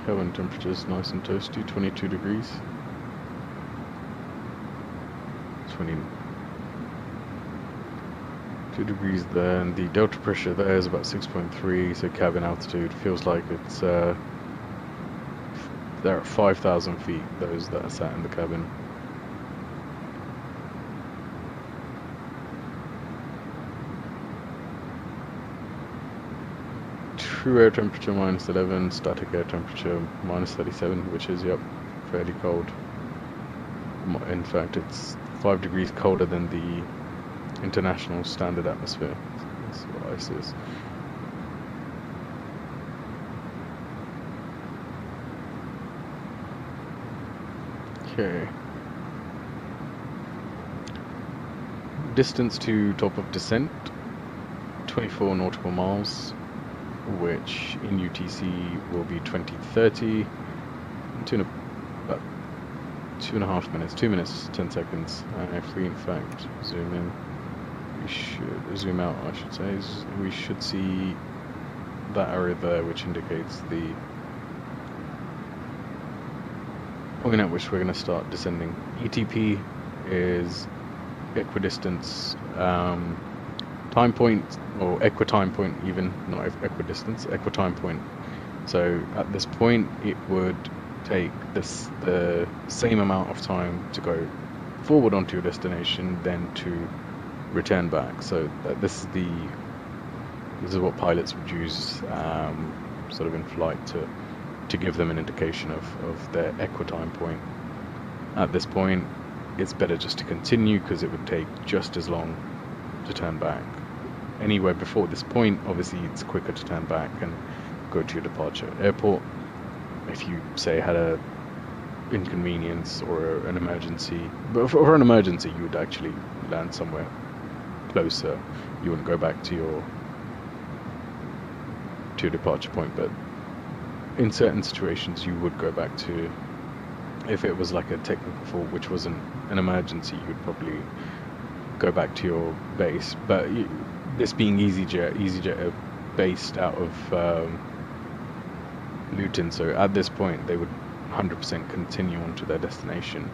cabin temperature is nice and toasty, 22 degrees. 22 degrees there, and the delta pressure there is about 6.3, so cabin altitude feels like it's they're at 5,000 feet, those that are sat in the cabin. True air temperature -11, static air temperature -37, which is, yep, fairly cold. In fact, it's 5 degrees colder than the international standard atmosphere. That's what ice is. Okay. Distance to top of descent, 24 nautical miles, which in UTC will be 2030, about 2.5 minutes, 2 minutes, 10 seconds. If we in fact zoom in, we should zoom out, I should say. We should see that area there, which indicates the point at which we're going to start descending. ETP is equidistance time point, or equitime point even, not equidistance, equitime point. So at this point it would take the same amount of time to go forward onto your destination than to return back. So this is what pilots would use sort of in flight to give them an indication of their equitime point. At this point it's better just to continue, because it would take just as long to turn back. Anywhere before this point, obviously it's quicker to turn back and go to your departure airport. If you say had a inconvenience or an emergency, but for an emergency you would actually land somewhere closer. You wouldn't go back to your departure point, but in certain situations you would go back to, if it was like a technical fault which wasn't an emergency, you would probably go back to your base. But this being EasyJet are based out of Luton, so at this point they would 100% continue on to their destination,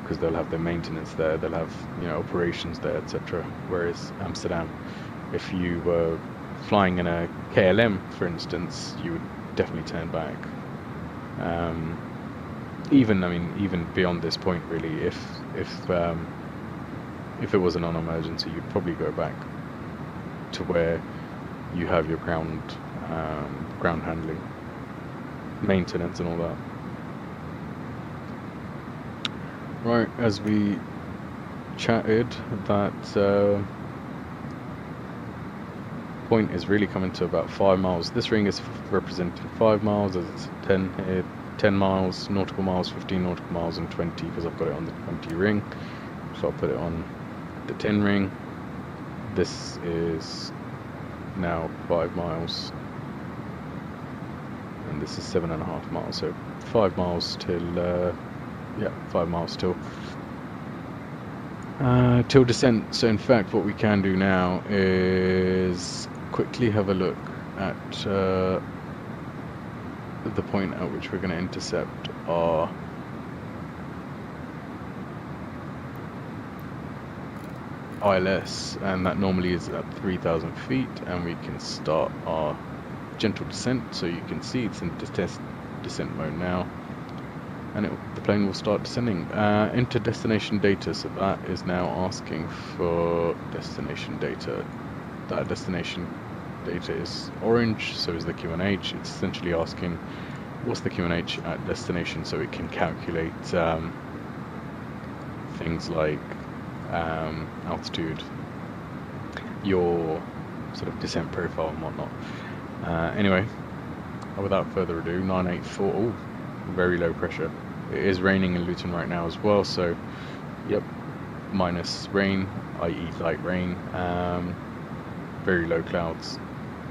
because they'll have their maintenance there, they'll have, you know, operations there, etc. Whereas Amsterdam, if you were flying in a KLM, for instance, you would definitely turn back. Even beyond this point, really, if it was a non-emergency, you'd probably go back to where you have your ground handling, maintenance, and all that. Right, as we chatted, that point is really coming to about 5 miles. This ring is representing 5 miles, as it's 10 here, 10 miles, nautical miles, 15 nautical miles, and 20, because I've got it on the 20 ring. So I'll put it on the 10 ring. This is now 5 miles, and this is 7.5 miles. So 5 miles till 5 miles till descent. So in fact, what we can do now is quickly have a look at the point at which we're going to intercept our ILS, and that normally is at 3,000 feet, and we can start our gentle descent. So you can see it's in descent mode now, and the plane will start descending. Enter destination data, so that is now asking for destination data. That destination data is orange, so is the QNH. It's essentially asking what's the QNH at destination, so it can calculate things like altitude, your sort of descent profile and whatnot. Anyway, without further ado, 984, oh, very low pressure. It is raining in Luton right now as well, so yep, minus rain, i.e. light rain, very low clouds,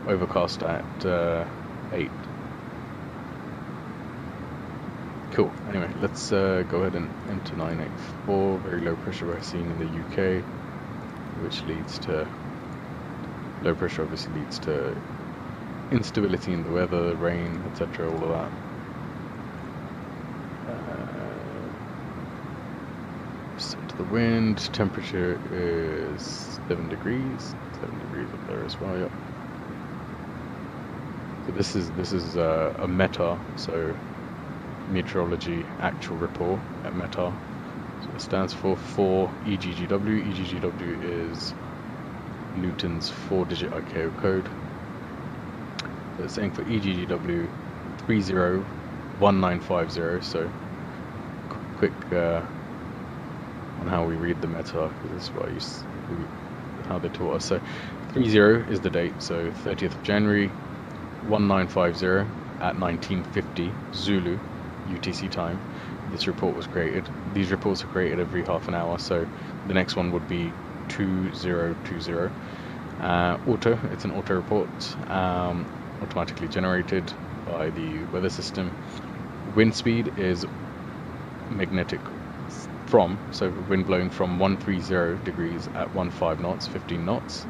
overcast at 8. Cool. Anyway, let's go ahead and enter 984. Very low pressure we're seeing in the UK, which leads to low pressure. Obviously leads to instability in the weather, rain, etc., all of that. Percent of the wind, temperature is 7 degrees. 7 degrees up there as well. Yep. So this is a METAR, so meteorology actual report at METAR. So it stands for EGGW. EGGW is Newton's 4-digit ICAO code. So it's saying for EGGW 301950. So quick on how we read the METAR, because this is what how they taught us. So 30 is the date, so 30th of January 1950 at 1950 Zulu UTC time. This report was created. These reports are created every half an hour, so the next one would be 2020. Auto, it's an auto report, automatically generated by the weather system. Wind speed is magnetic from, so wind blowing from 130 degrees at 15 knots, 15 knots.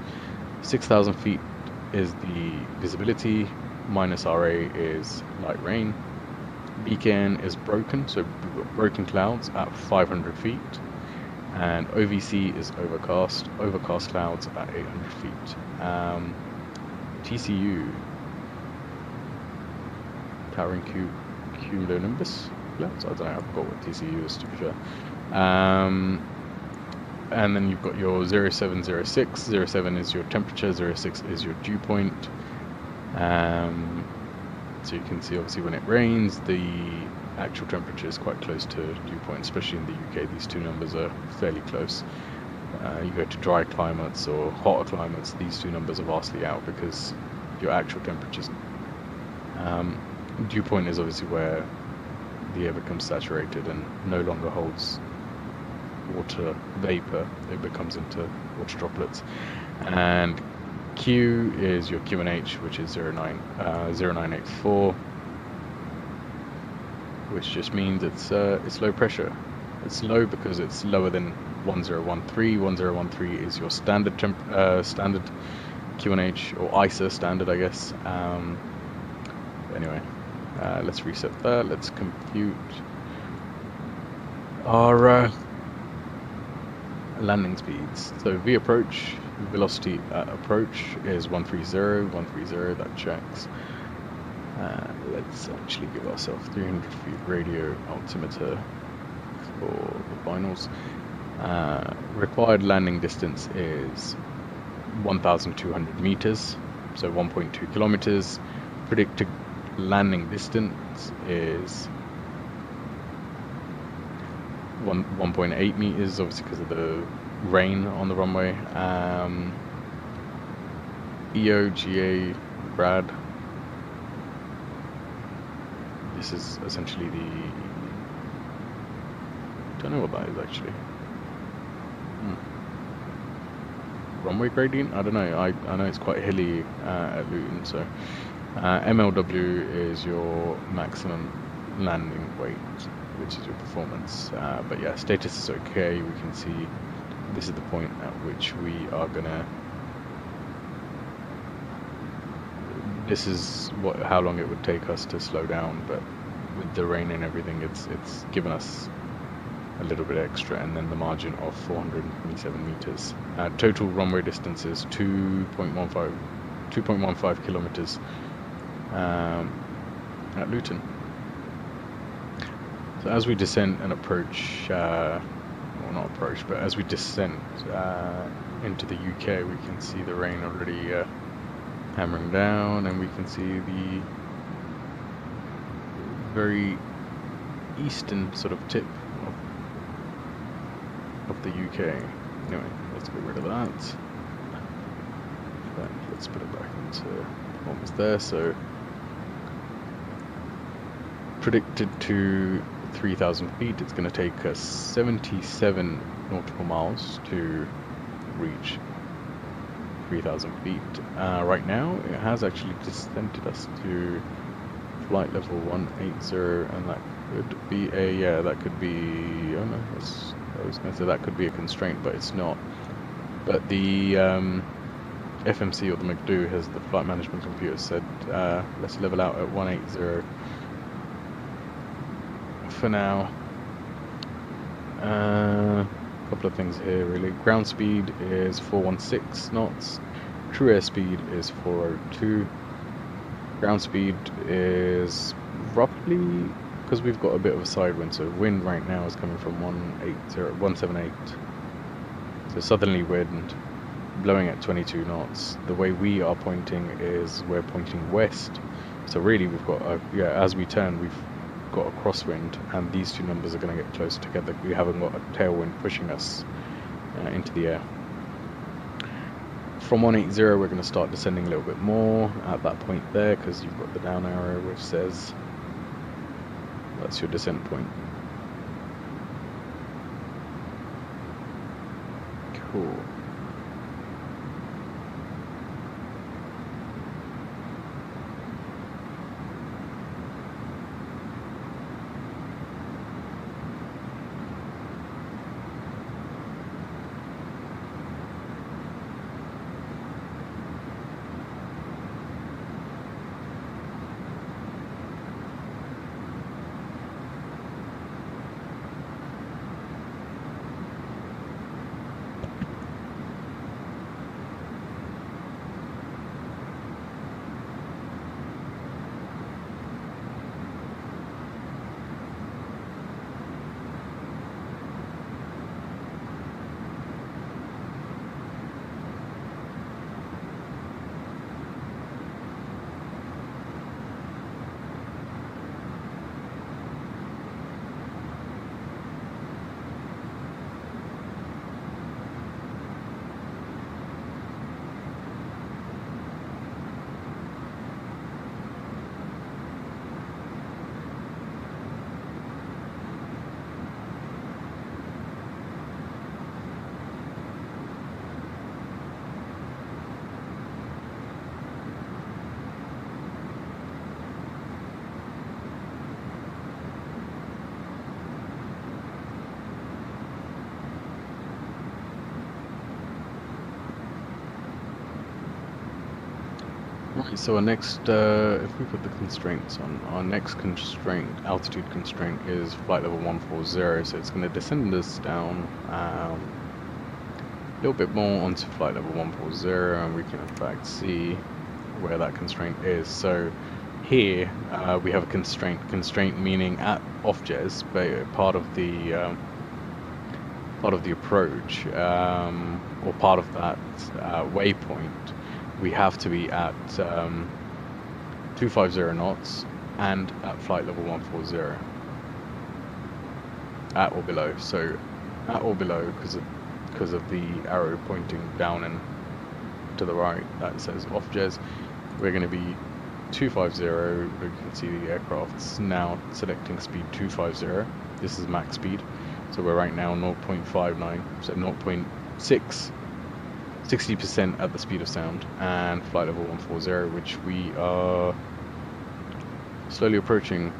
6,000 feet is the visibility, minus RA is light rain. BKN is broken, so we've got broken clouds at 500 feet. And OVC is overcast, overcast clouds at 800 feet. TCU, towering cumulonimbus clouds? I don't know, I forgot what TCU is, to be fair. And then you've got your 0706. 07 is your temperature, 06 is your dew point. So you can see obviously when it rains, the actual temperature is quite close to dew point, especially in the UK. These two numbers are fairly close. You go to dry climates or hotter climates, these two numbers are vastly out because your actual temperatures. Dew point is obviously where the air becomes saturated and no longer holds water vapor, it becomes into water droplets. And Q is your QNH, which is 0984, which just means it's low pressure. It's low because it's lower than 1013. 1013 is your standard standard QNH, or ISA standard, I guess. Anyway, let's reset that. Let's compute our landing speeds. So V approach, velocity at approach is 130, 130, that checks. Let's actually give ourselves 300 feet radio altimeter for the finals. Required landing distance is 1,200 meters, so 1.2 kilometers. Predicted landing distance is 1.8 meters, obviously because of the rain on the runway. EOGA Brad. This is essentially the. Don't know what that is actually. Runway gradient? I don't know. I know it's quite hilly at Luton, so MLW is your maximum landing weight, which is your performance. But yeah, status is okay. We can see this is the point at which we are gonna. This is how long it would take us to slow down, but with the rain and everything, it's given us a little bit extra, and then the margin of 427 meters. Total runway distance is 2.15 kilometers at Luton. So as we descend and approach, well not approach, but as we descend into the UK, we can see the rain already hammering down, and we can see the very eastern sort of tip of the UK. Anyway, let's get rid of that. Let's put it back into performance there. So predicted to 3,000 feet, it's going to take us 77 nautical miles to reach 3,000 feet. Right now, it has actually descended us to flight level 180, and that could be that could be, oh no, I was going to say that could be a constraint, but it's not. But the FMC or the McDo, has the flight management computer said, let's level out at 180 for now. A couple of things here really. Ground speed is 416 knots. True airspeed is 402. Ground speed is roughly, because we've got a bit of a side wind, so wind right now is coming from 178. So southerly wind, blowing at 22 knots. The way we are pointing is we're pointing west. So really we've got as we turn, we've got a crosswind, and these two numbers are going to get closer together. We haven't got a tailwind pushing us into the air. From 180 we're going to start descending a little bit more at that point there, because you've got the down arrow which says that's your descent point. Cool. Right, so our next, if we put the constraints on, our next constraint, altitude constraint, is flight level 140, so it's going to descend us down a little bit more onto flight level 140, and we can in fact see where that constraint is. So here we have a constraint meaning at off-jez, but part of the approach, or part of that waypoint, we have to be at 250 knots and at flight level 140, at or below. So at or below, because of the arrow pointing down and to the right that says off-jez, we're going to be 250. You can see the aircraft's now selecting speed 250. This is max speed, so we're right now 0.59, so 0.6. 60% at the speed of sound, and flight level 140, which we are slowly approaching.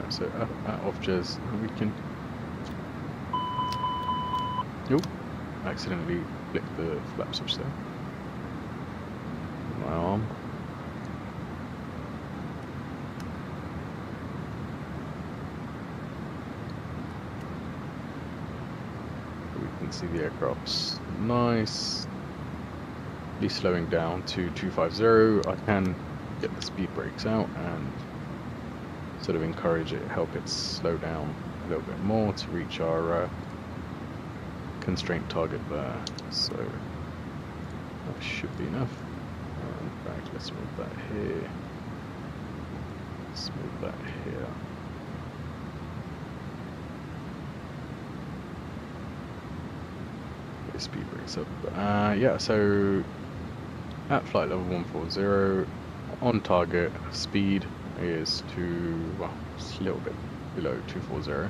So at off-jez, we can. Nope, accidentally flicked the flap switch there. My arm. We can see the aircraft's nicely slowing down to 250. I can get the speed brakes out and sort of encourage it, help it slow down a little bit more to reach our constraint target there. So that should be enough. In fact, let's move that here. Let's move that here. Speed brakes up. Yeah, so at flight level 140, on target speed is well, it's a little bit below 240,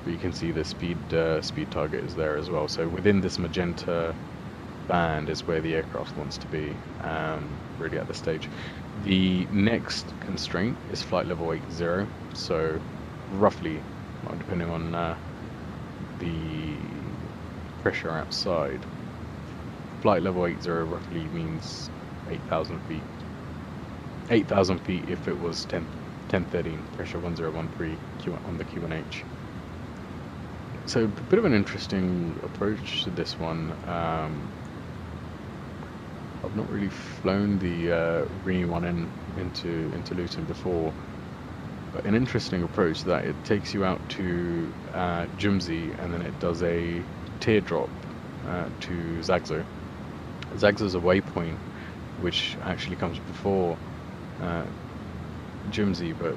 but you can see the speed target is there as well. So within this magenta band is where the aircraft wants to be, really at this stage. The next constraint is flight level 80, so roughly, well, depending on the pressure outside, flight level 80 roughly means 8,000 feet. 8,000 feet if it was 1013, pressure 1013 on the Q1H. So a bit of an interesting approach to this one. I've not really flown the RINI one into Luton before, but an interesting approach that it takes you out to Jumsy and then it does a teardrop to Zagzo. Zagzo's a waypoint which actually comes before Jumsy, but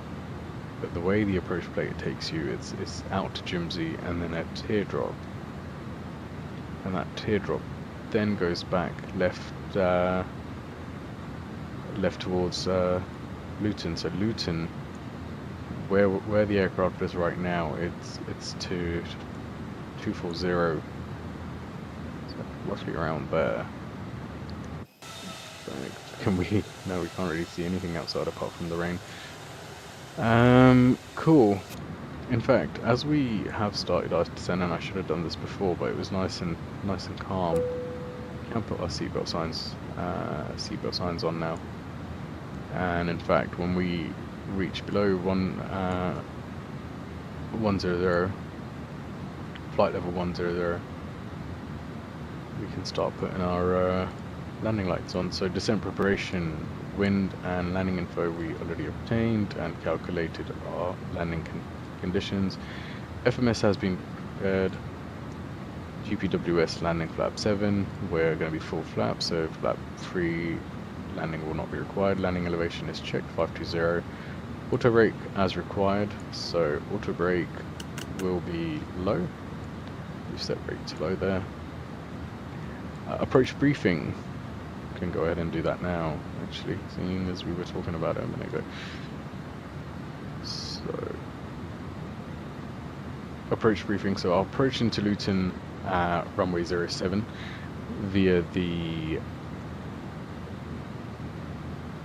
the way the approach plate takes you, it's out to Jumsy and then a teardrop, and that teardrop then goes back left towards Luton. So Luton, where the aircraft is right now, it's to 240, so roughly around there. Can we? No, we can't really see anything outside apart from the rain. Cool. In fact, as we have started our descent, and I should have done this before, but it was nice and calm. Can put our seatbelt signs on now. And in fact, when we reach below 100, flight level 100, we can start putting our landing lights on. So descent preparation, wind and landing info we already obtained and calculated our landing conditions. FMS has been prepared. GPWS landing flap 7, we're going to be full flap, so flap 3 landing will not be required. Landing elevation is checked, 520. Auto brake as required, so auto brake will be low. We set brake to low there. Approach briefing, can go ahead and do that now, actually, seeing as we were talking about it a minute ago. So, approach briefing, so I'll approach into Luton runway 07 via the...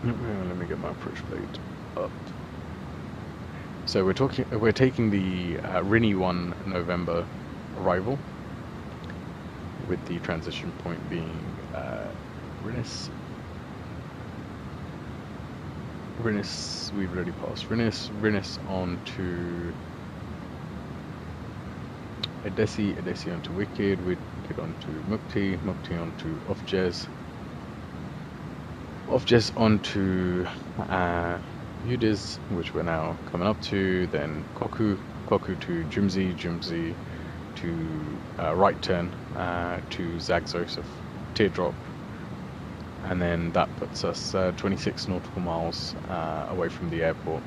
Let me get my approach plate up. So we're taking the RINI 1 November arrival, with the transition point being Rinnis, we've already passed Rinnis on to Edesi onto Wicked onto Mukti onto Ofjez onto Udiz, which we're now coming up to, then Koku to Jumsy to right turn to Zagzo, so teardrop, and then that puts us 26 nautical miles away from the airport.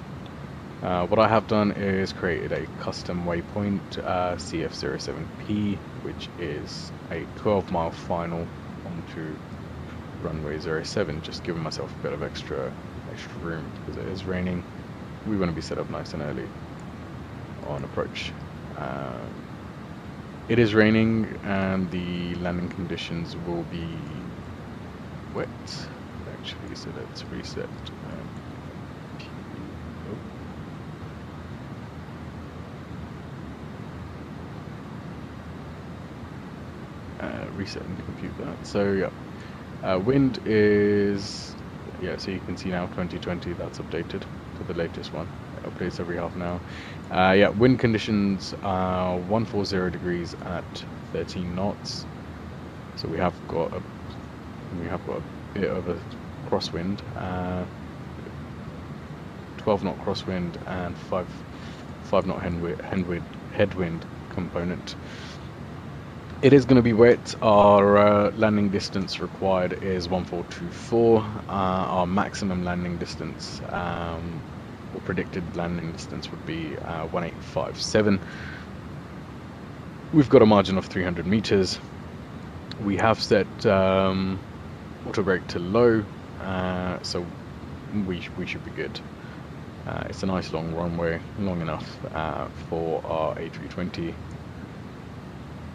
What I have done is created a custom waypoint, CF07P, which is a 12-mile final onto runway 07, just giving myself a bit of extra room because it is raining. We want to be set up nice and early on approach. It is raining and the landing conditions will be wet, actually, so let's reset. Reset and compute that. So yeah, wind is, yeah, so you can see now 2020, that's updated to the latest one. It updates every half an hour. Yeah, wind conditions are 140 degrees at 13 knots. So we have got a bit of a crosswind, 12 knot crosswind and 5 knot headwind component. It is going to be wet. Our landing distance required is 1424. Our maximum landing distance, or predicted landing distance, would be 1857. We've got a margin of 300 meters. We have set auto brake to low, so we should be good. It's a nice long runway, long enough for our A320.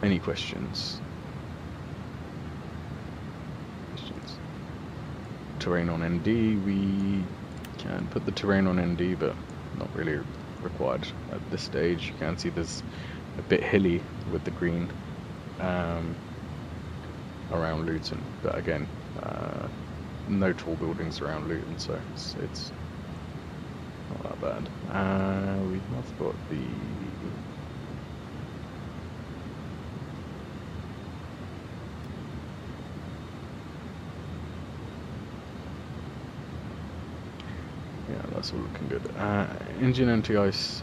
Any questions? Terrain on ND, we can put the terrain on ND, but not really required at this stage. You can see there's a bit hilly with the green. around Luton, but again, no tall buildings around Luton, so it's not that bad. We have got the yeah, that's all looking good. Engine anti-ice.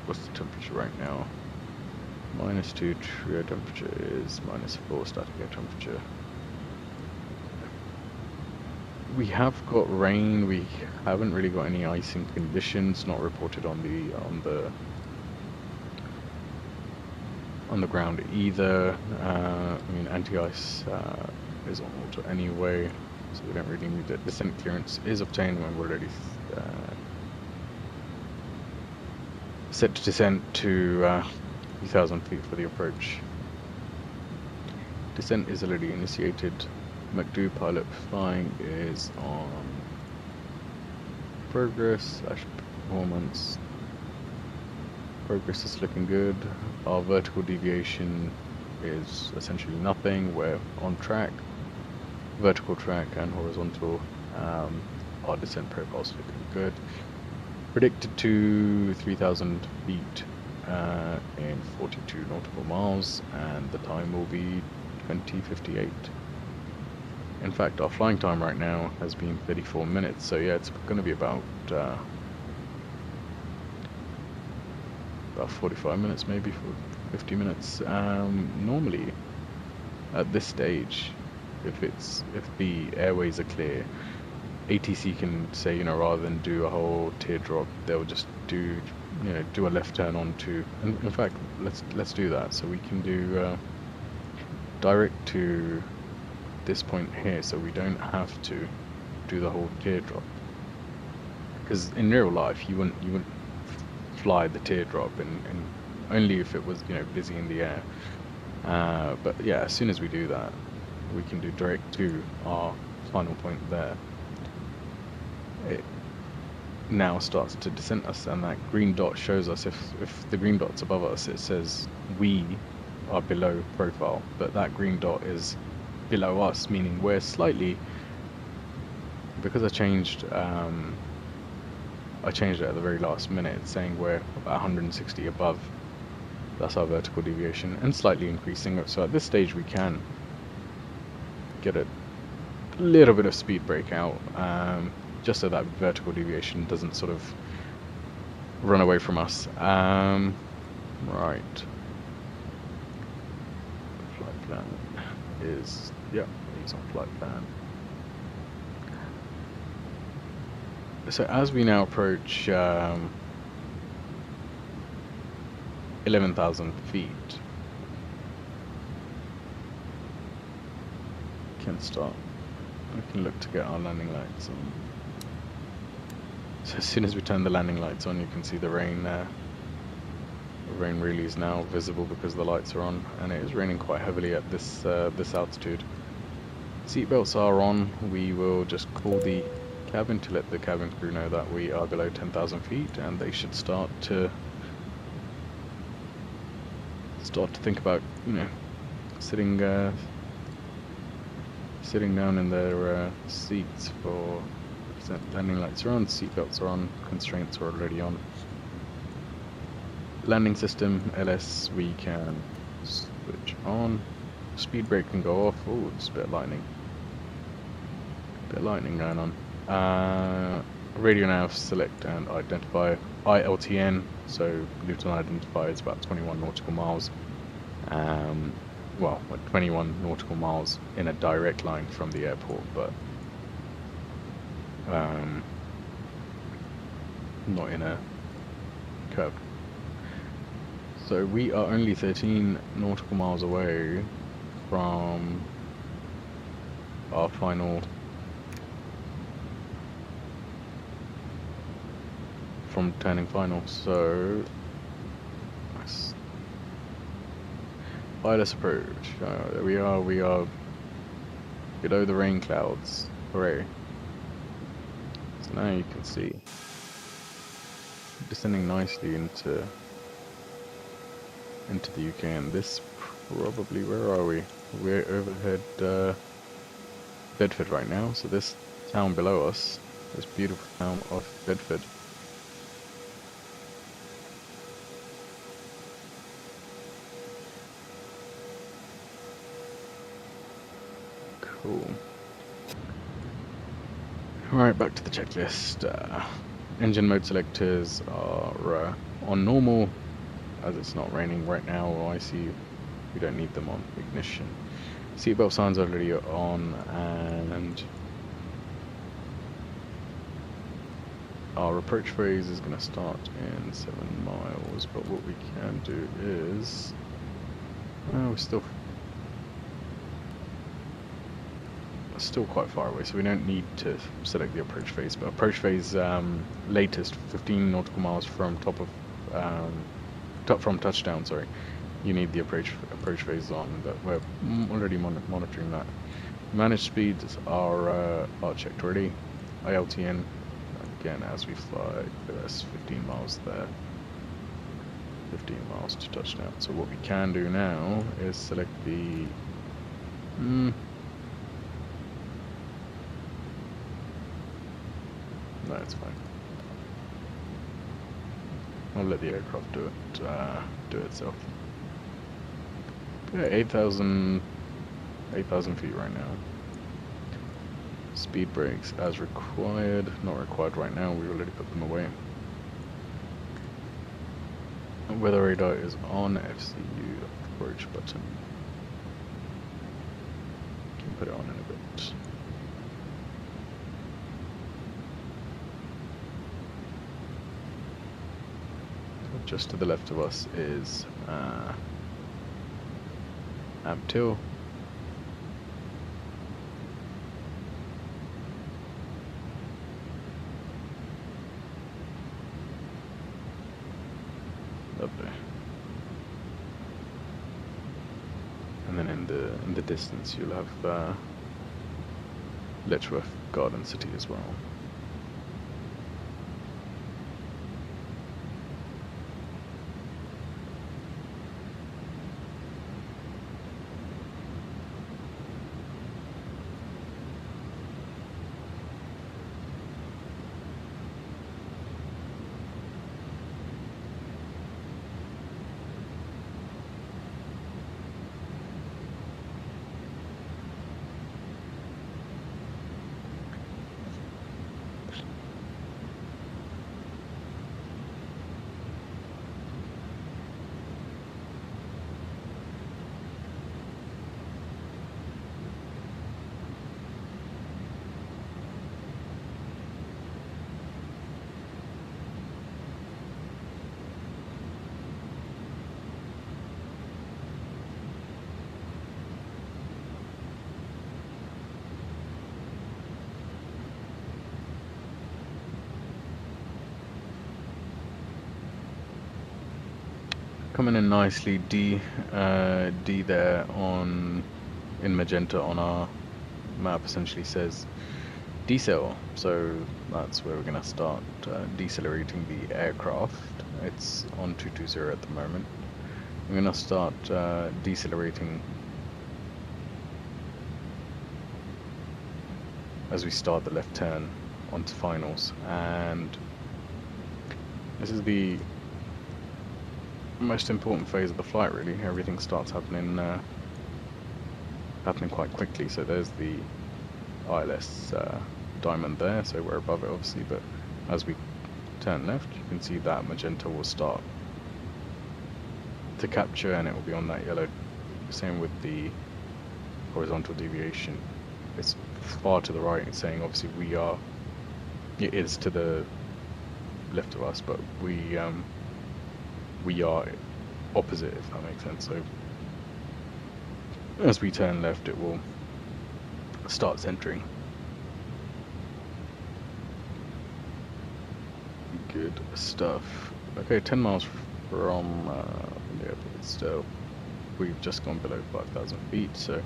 What's the temperature right now? -2 true air temperature is -4 static air temperature. We have got rain. We haven't really got any icing conditions, not reported on the ground either. I mean, anti-ice is on auto anyway, so we don't really need it. Descent clearance is obtained when we're already set to descent to 3,000 feet for the approach. Descent is already initiated. McDo pilot flying is on progress / performance. Progress is looking good. Our vertical deviation is essentially nothing. We're on track. Vertical track and horizontal. Our descent profile is looking good. Predicted to 3,000 feet in 42 nautical miles, and the time will be 20:58. In fact, our flying time right now has been 34 minutes, so yeah, it's going to be about 45 minutes, maybe 50 minutes. Normally, at this stage, if the airways are clear, ATC can say, rather than do a whole teardrop, they'll just do a left turn onto. In fact, let's do that. So we can do direct to this point here, so we don't have to do the whole teardrop. Because in real life, you wouldn't fly the teardrop, and only if it was busy in the air. But yeah, as soon as we do that, we can do direct to our final point there. It now starts to descent us, and that green dot shows us if the green dot's above us, it says we are below profile, but that green dot is below us, meaning we're slightly, because I changed it at the very last minute, saying we're about 160 above. That's our vertical deviation, and slightly increasing. So at this stage we can get a little bit of speed break out, just so that vertical deviation doesn't sort of run away from us. Right. Flight plan is, yeah, he's on flight plan. So as we now approach 11,000 feet, we can look to get our landing lights on. So as soon as we turn the landing lights on, you can see the rain there. The rain really is now visible because the lights are on, and it is raining quite heavily at this altitude. Seatbelts are on. We will just call the cabin to let the cabin crew know that we are below 10,000 feet, and they should start to think about sitting down in their seats for landing lights are on, seatbelts are on, constraints are already on. Landing system LS we can switch on. Speed brake can go off. Oh, it's a bit of lightning. Going on. Radio nav select and identify ILTN, so Luton identifier is about 21 nautical miles. Well, 21 nautical miles in a direct line from the airport, but not in a curve. So we are only 13 nautical miles away from our final, from turning final. So pilot's approach. There we are below the rain clouds. Hooray. So now you can see descending nicely into the UK, and this probably, where are we? We're overhead Bedford right now, so this town below us, this beautiful town of Bedford. Cool. Right, back to the checklist. Engine mode selectors are on normal, as it's not raining right now or icy. We don't need them on ignition. Seatbelt signs are already on, and our approach phase is going to start in 7 miles. But what we can do is, we're still quite far away, so we don't need to select the approach phase. But approach phase, latest 15 nautical miles from from touchdown. Sorry, you need the approach phase on. But we're already monitoring that. Managed speeds are checked already. ILTN again as we fly. That's 15 miles there. 15 miles to touchdown. So what we can do now is select the. No, it's fine. I'll let the aircraft do it itself. Yeah, 8,000 feet right now. Speed brakes as required. Not required right now. We already put them away. Weather radar is on. FCU approach button. Can put it on in a bit. Just to the left of us is Amptil. Lovely. And then in the distance you'll have Letchworth Garden City as well. Coming in nicely, D there in magenta on our map essentially says decel, so that's where we're going to start decelerating the aircraft. It's on 220 at the moment. We're going to start decelerating as we start the left turn onto finals, and this is the most important phase of the flight, really. Everything starts happening quite quickly. So there's the ILS diamond there, so we're above it obviously, but as we turn left you can see that magenta will start to capture and it will be on that yellow. Same with the horizontal deviation. It's far to the right. It's saying obviously it is to the left of us, but we are opposite, if that makes sense. So as we turn left it will start centering. Good stuff. Okay, 10 miles from the airport still. We've just gone below 5,000 feet, so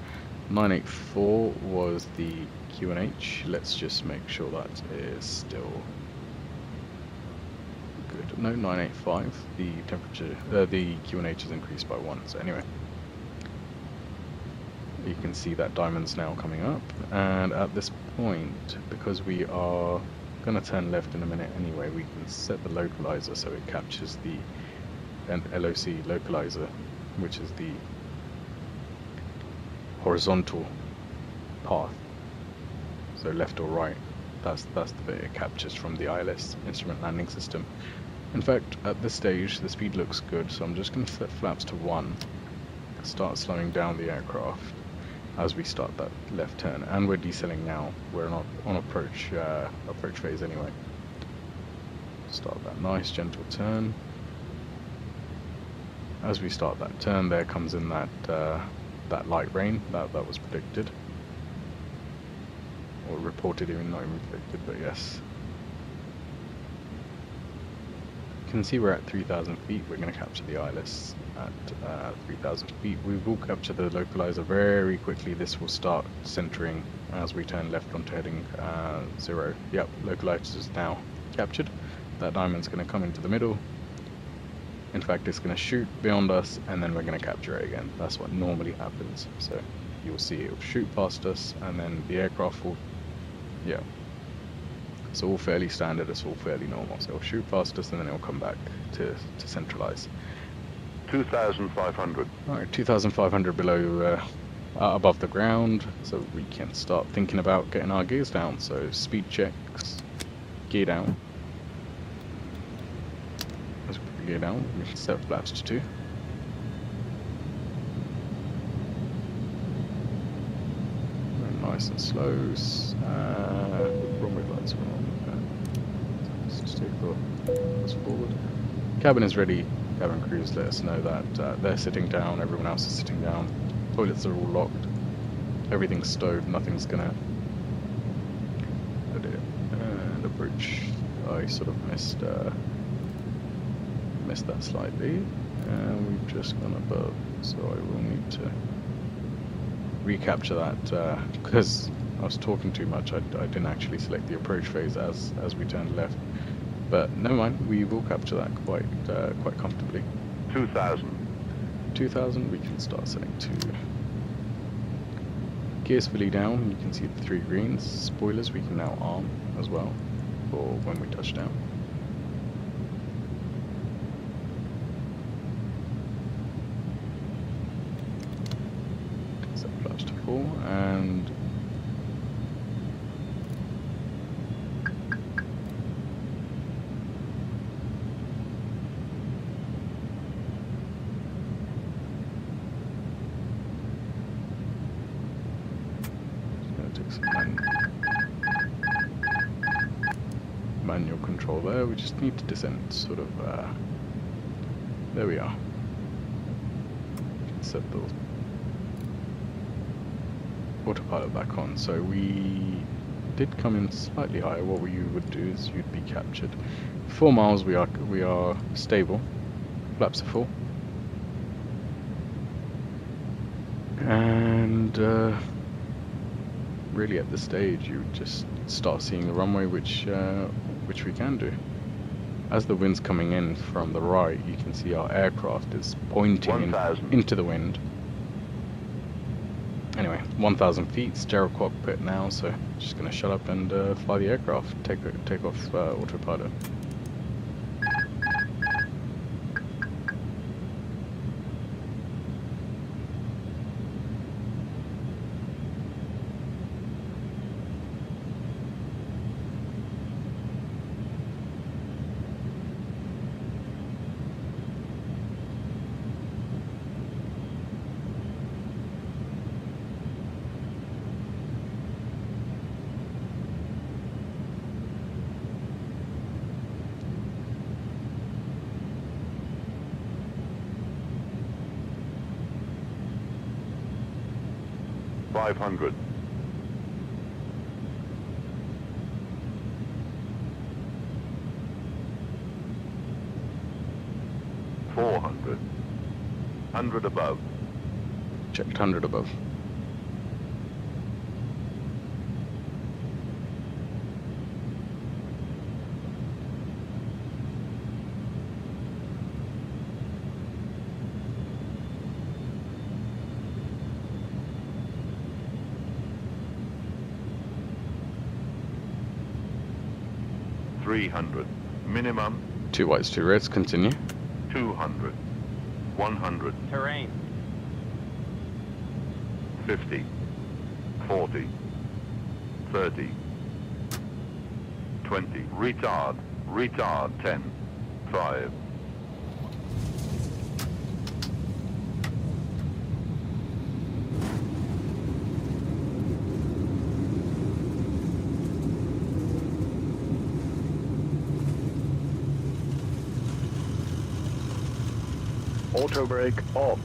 984 was the QNH. Let's just make sure that is still good. No, 985. The temperature, the QNH has increased by 1. So anyway, You can see that diamond's now coming up, and at this point, because we are going to turn left in a minute anyway, we can set the localizer so it captures the LOC localizer, which is the horizontal path, so left or right. That's the bit it captures from the ILS instrument landing system. In fact, at this stage the speed looks good, so I'm just going to set flaps to 1, start slowing down the aircraft as we start that left turn, and we're decelling now. We're not on approach phase anyway. Start that nice gentle turn. As we start that turn, there comes in that light rain that was predicted, or reported, even not even predicted, but yes. You can see we're at 3,000 feet. We're going to capture the ILS at 3,000 feet. We will capture the localizer very quickly. This will start centering as we turn left onto heading 0. Yep, localizer is now captured. That diamond's going to come into the middle. In fact, it's going to shoot beyond us, and then we're going to capture it again. That's what normally happens. So you'll see it will shoot past us, and then the aircraft will, yeah. It's all fairly standard, it's all fairly normal. So it'll shoot past us and then it'll come back to centralize. 2,500. Alright, 2,500 below, above the ground, so we can start thinking about getting our gears down. So speed checks, gear down. As we put the gear down, we can set flaps to 2. Nice and slow. Runway lights are on. Let's just take us forward. Cabin is ready. Cabin crews let us know that they're sitting down. Everyone else is sitting down. Toilets are all locked. Everything's stowed. Nothing's gonna. And approach. I sort of missed that slightly, and we've just gone above. So I will need to recapture that because I was talking too much. I didn't actually select the approach phase as we turned left, but never mind, we will capture that quite comfortably. 2,000 we can start setting to gears fully down. You can see the 3 greens. Spoilers we can now arm as well for when we touch down. And just going to take some manual control there. We just need to descend sort of there we are. Set those autopilot back on. So we did come in slightly higher. What you would do is you'd be captured. 4 miles we are stable. Flaps are full. And really at this stage you just start seeing the runway, which we can do. As the wind's coming in from the right, you can see our aircraft is pointing into the wind. Anyway, 1,000 feet, sterile cockpit now, so just going to shut up and fly the aircraft, take off autopilot. $500. 400. 100 above. Checked 100 above. 300. Minimum 2 whites, 2 reds, continue. 200. 100. Terrain. 50. 40. 30. 20. Retard. Retard 10. 5. Auto brake off.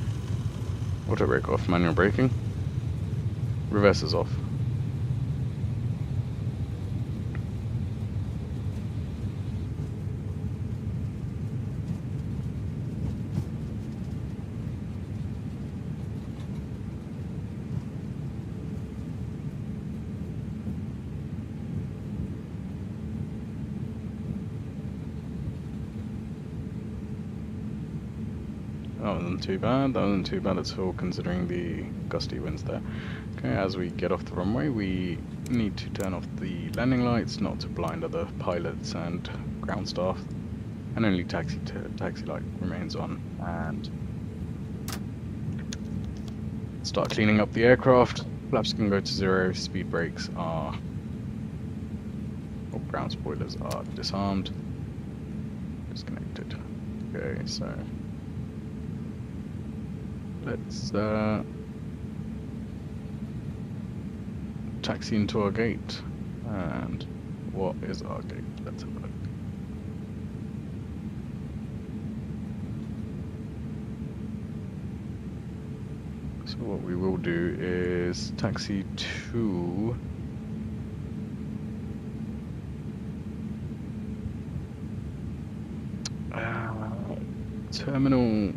Auto brake off, manual braking. Reverse is off. That wasn't too bad. That wasn't too bad at all, considering the gusty winds there. Okay, as we get off the runway, we need to turn off the landing lights, not to blind other pilots and ground staff, and only taxi light remains on. And start cleaning up the aircraft. Flaps can go to 0. Speed brakes are, or ground spoilers are disarmed. Disconnected. Okay, so let's taxi into our gate. And what is our gate? Let's have a look. So what we will do is taxi to terminal,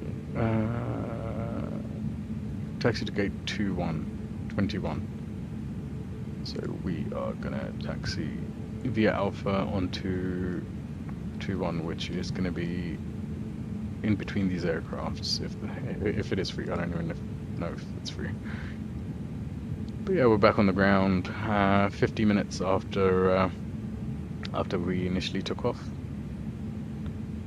taxi to gate 21. So we are gonna taxi via Alpha onto 21, which is gonna be in between these aircrafts, if it is free. I don't even know if it's free. But yeah, we're back on the ground 50 minutes after we initially took off.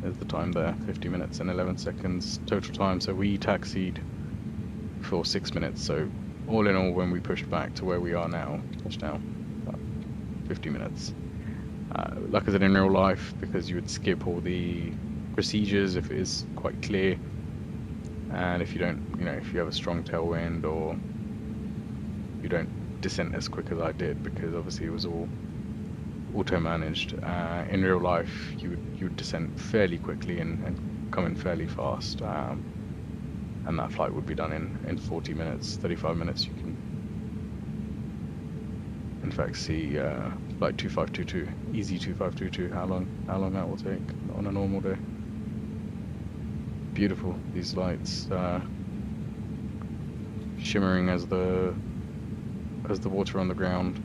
There's the time there, 50 minutes and 11 seconds total time. So we taxied for 6 minutes. So all in all, when we pushed back to where we are now, pushed down about 50 minutes. Like I said, in real life, because you would skip all the procedures if it is quite clear, and if you don't, if you have a strong tailwind, or you don't descent as quick as I did, because obviously it was all auto-managed. In real life, you would descend fairly quickly and come in fairly fast, and that flight would be done in 40 minutes, 35 minutes. You can, in fact, see flight 2522, EZY2522, how long that will take on a normal day. Beautiful, these lights shimmering as the water on the ground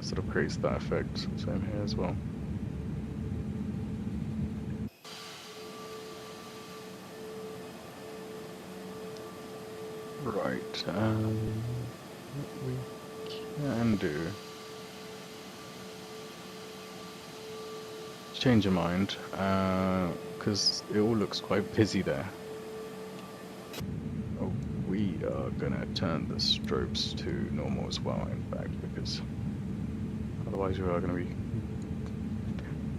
sort of creates that effect. Same here as well. Right, what we can do, change your mind, because it all looks quite busy there. Oh, we are gonna turn the strobes to normal as well, in fact, because otherwise we are gonna be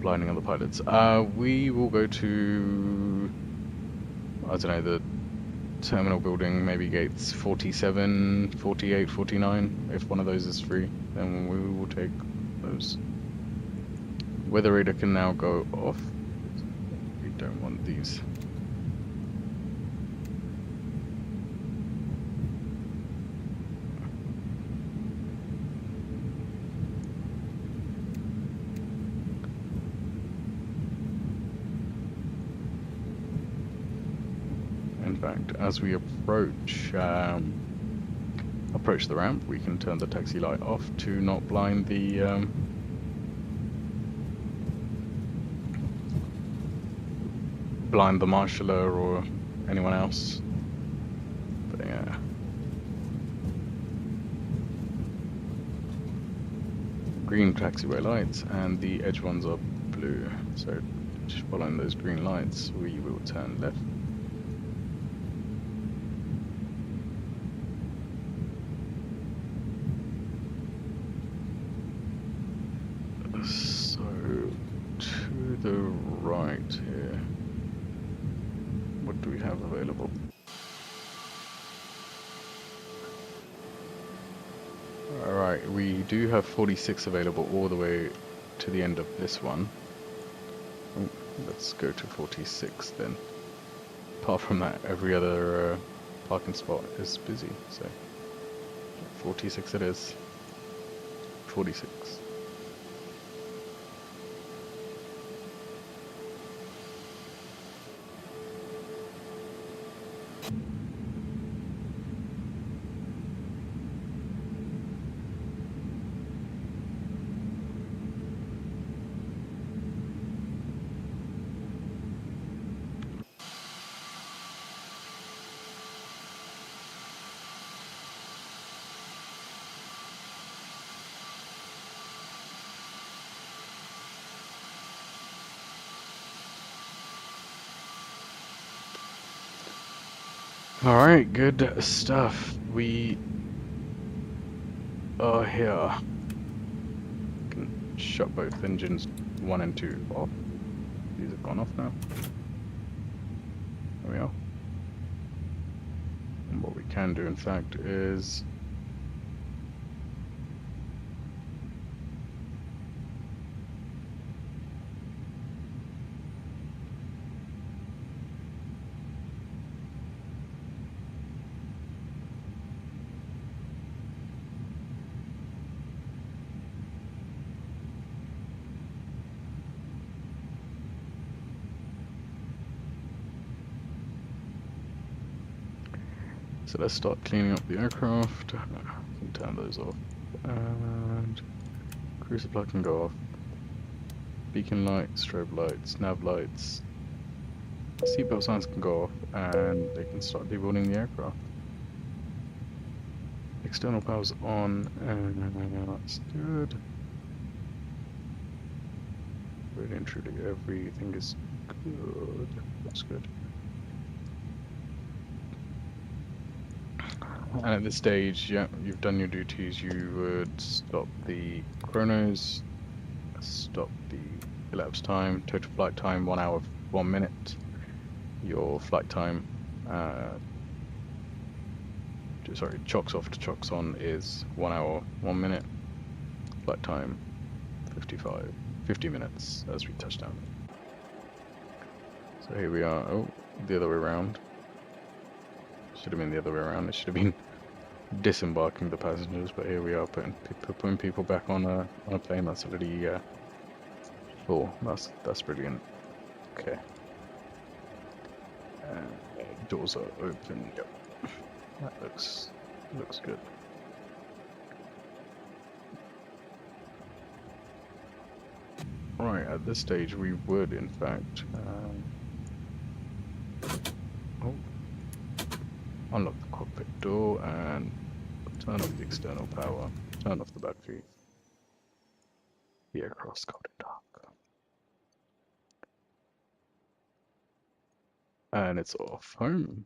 blinding other pilots. We will go to, I don't know, the terminal building, maybe gates 47, 48, 49. If one of those is free, then we will take those. Weather radar can now go off. We don't want these. In fact, as we approach the ramp, we can turn the taxi light off to not blind the marshaller or anyone else. But yeah. green taxiway lights, and the edge ones are blue. So just following those green lights, we will turn left. So to the right here, what do we have available? Alright, we do have 46 available all the way to the end of this one. Oh, let's go to 46 then. Apart from that, every other parking spot is busy, so 46 it is. 46. Alright, good stuff. We are here. Can shut both engines 1 and 2 off. These have gone off now. There we are. And what we can do, in fact, is so let's start cleaning up the aircraft. I can turn those off. And crew supply can go off. Beacon lights, strobe lights, nav lights. Seatbelt signs can go off, and they can start deboarding the aircraft. External power's on, and that's good. Really and truly, everything is good. That's good. And at this stage, yeah, you've done your duties. You would stop the chronos, stop the elapsed time, total flight time 1 hour 1 minute. Your flight time, sorry, chocks off to chocks on is 1 hour 1 minute. Flight time 50 minutes as we touch down. So here we are. Oh, the other way around. Should have been the other way around. It should have been disembarking the passengers, but here we are putting people back on a plane that's already full. That's brilliant. Okay. Doors are open. Yep. That looks good. Right, at this stage we would in fact unlock the cockpit door and turn off the external power, turn off the battery. The aircraft's cold and dark. And it's off home.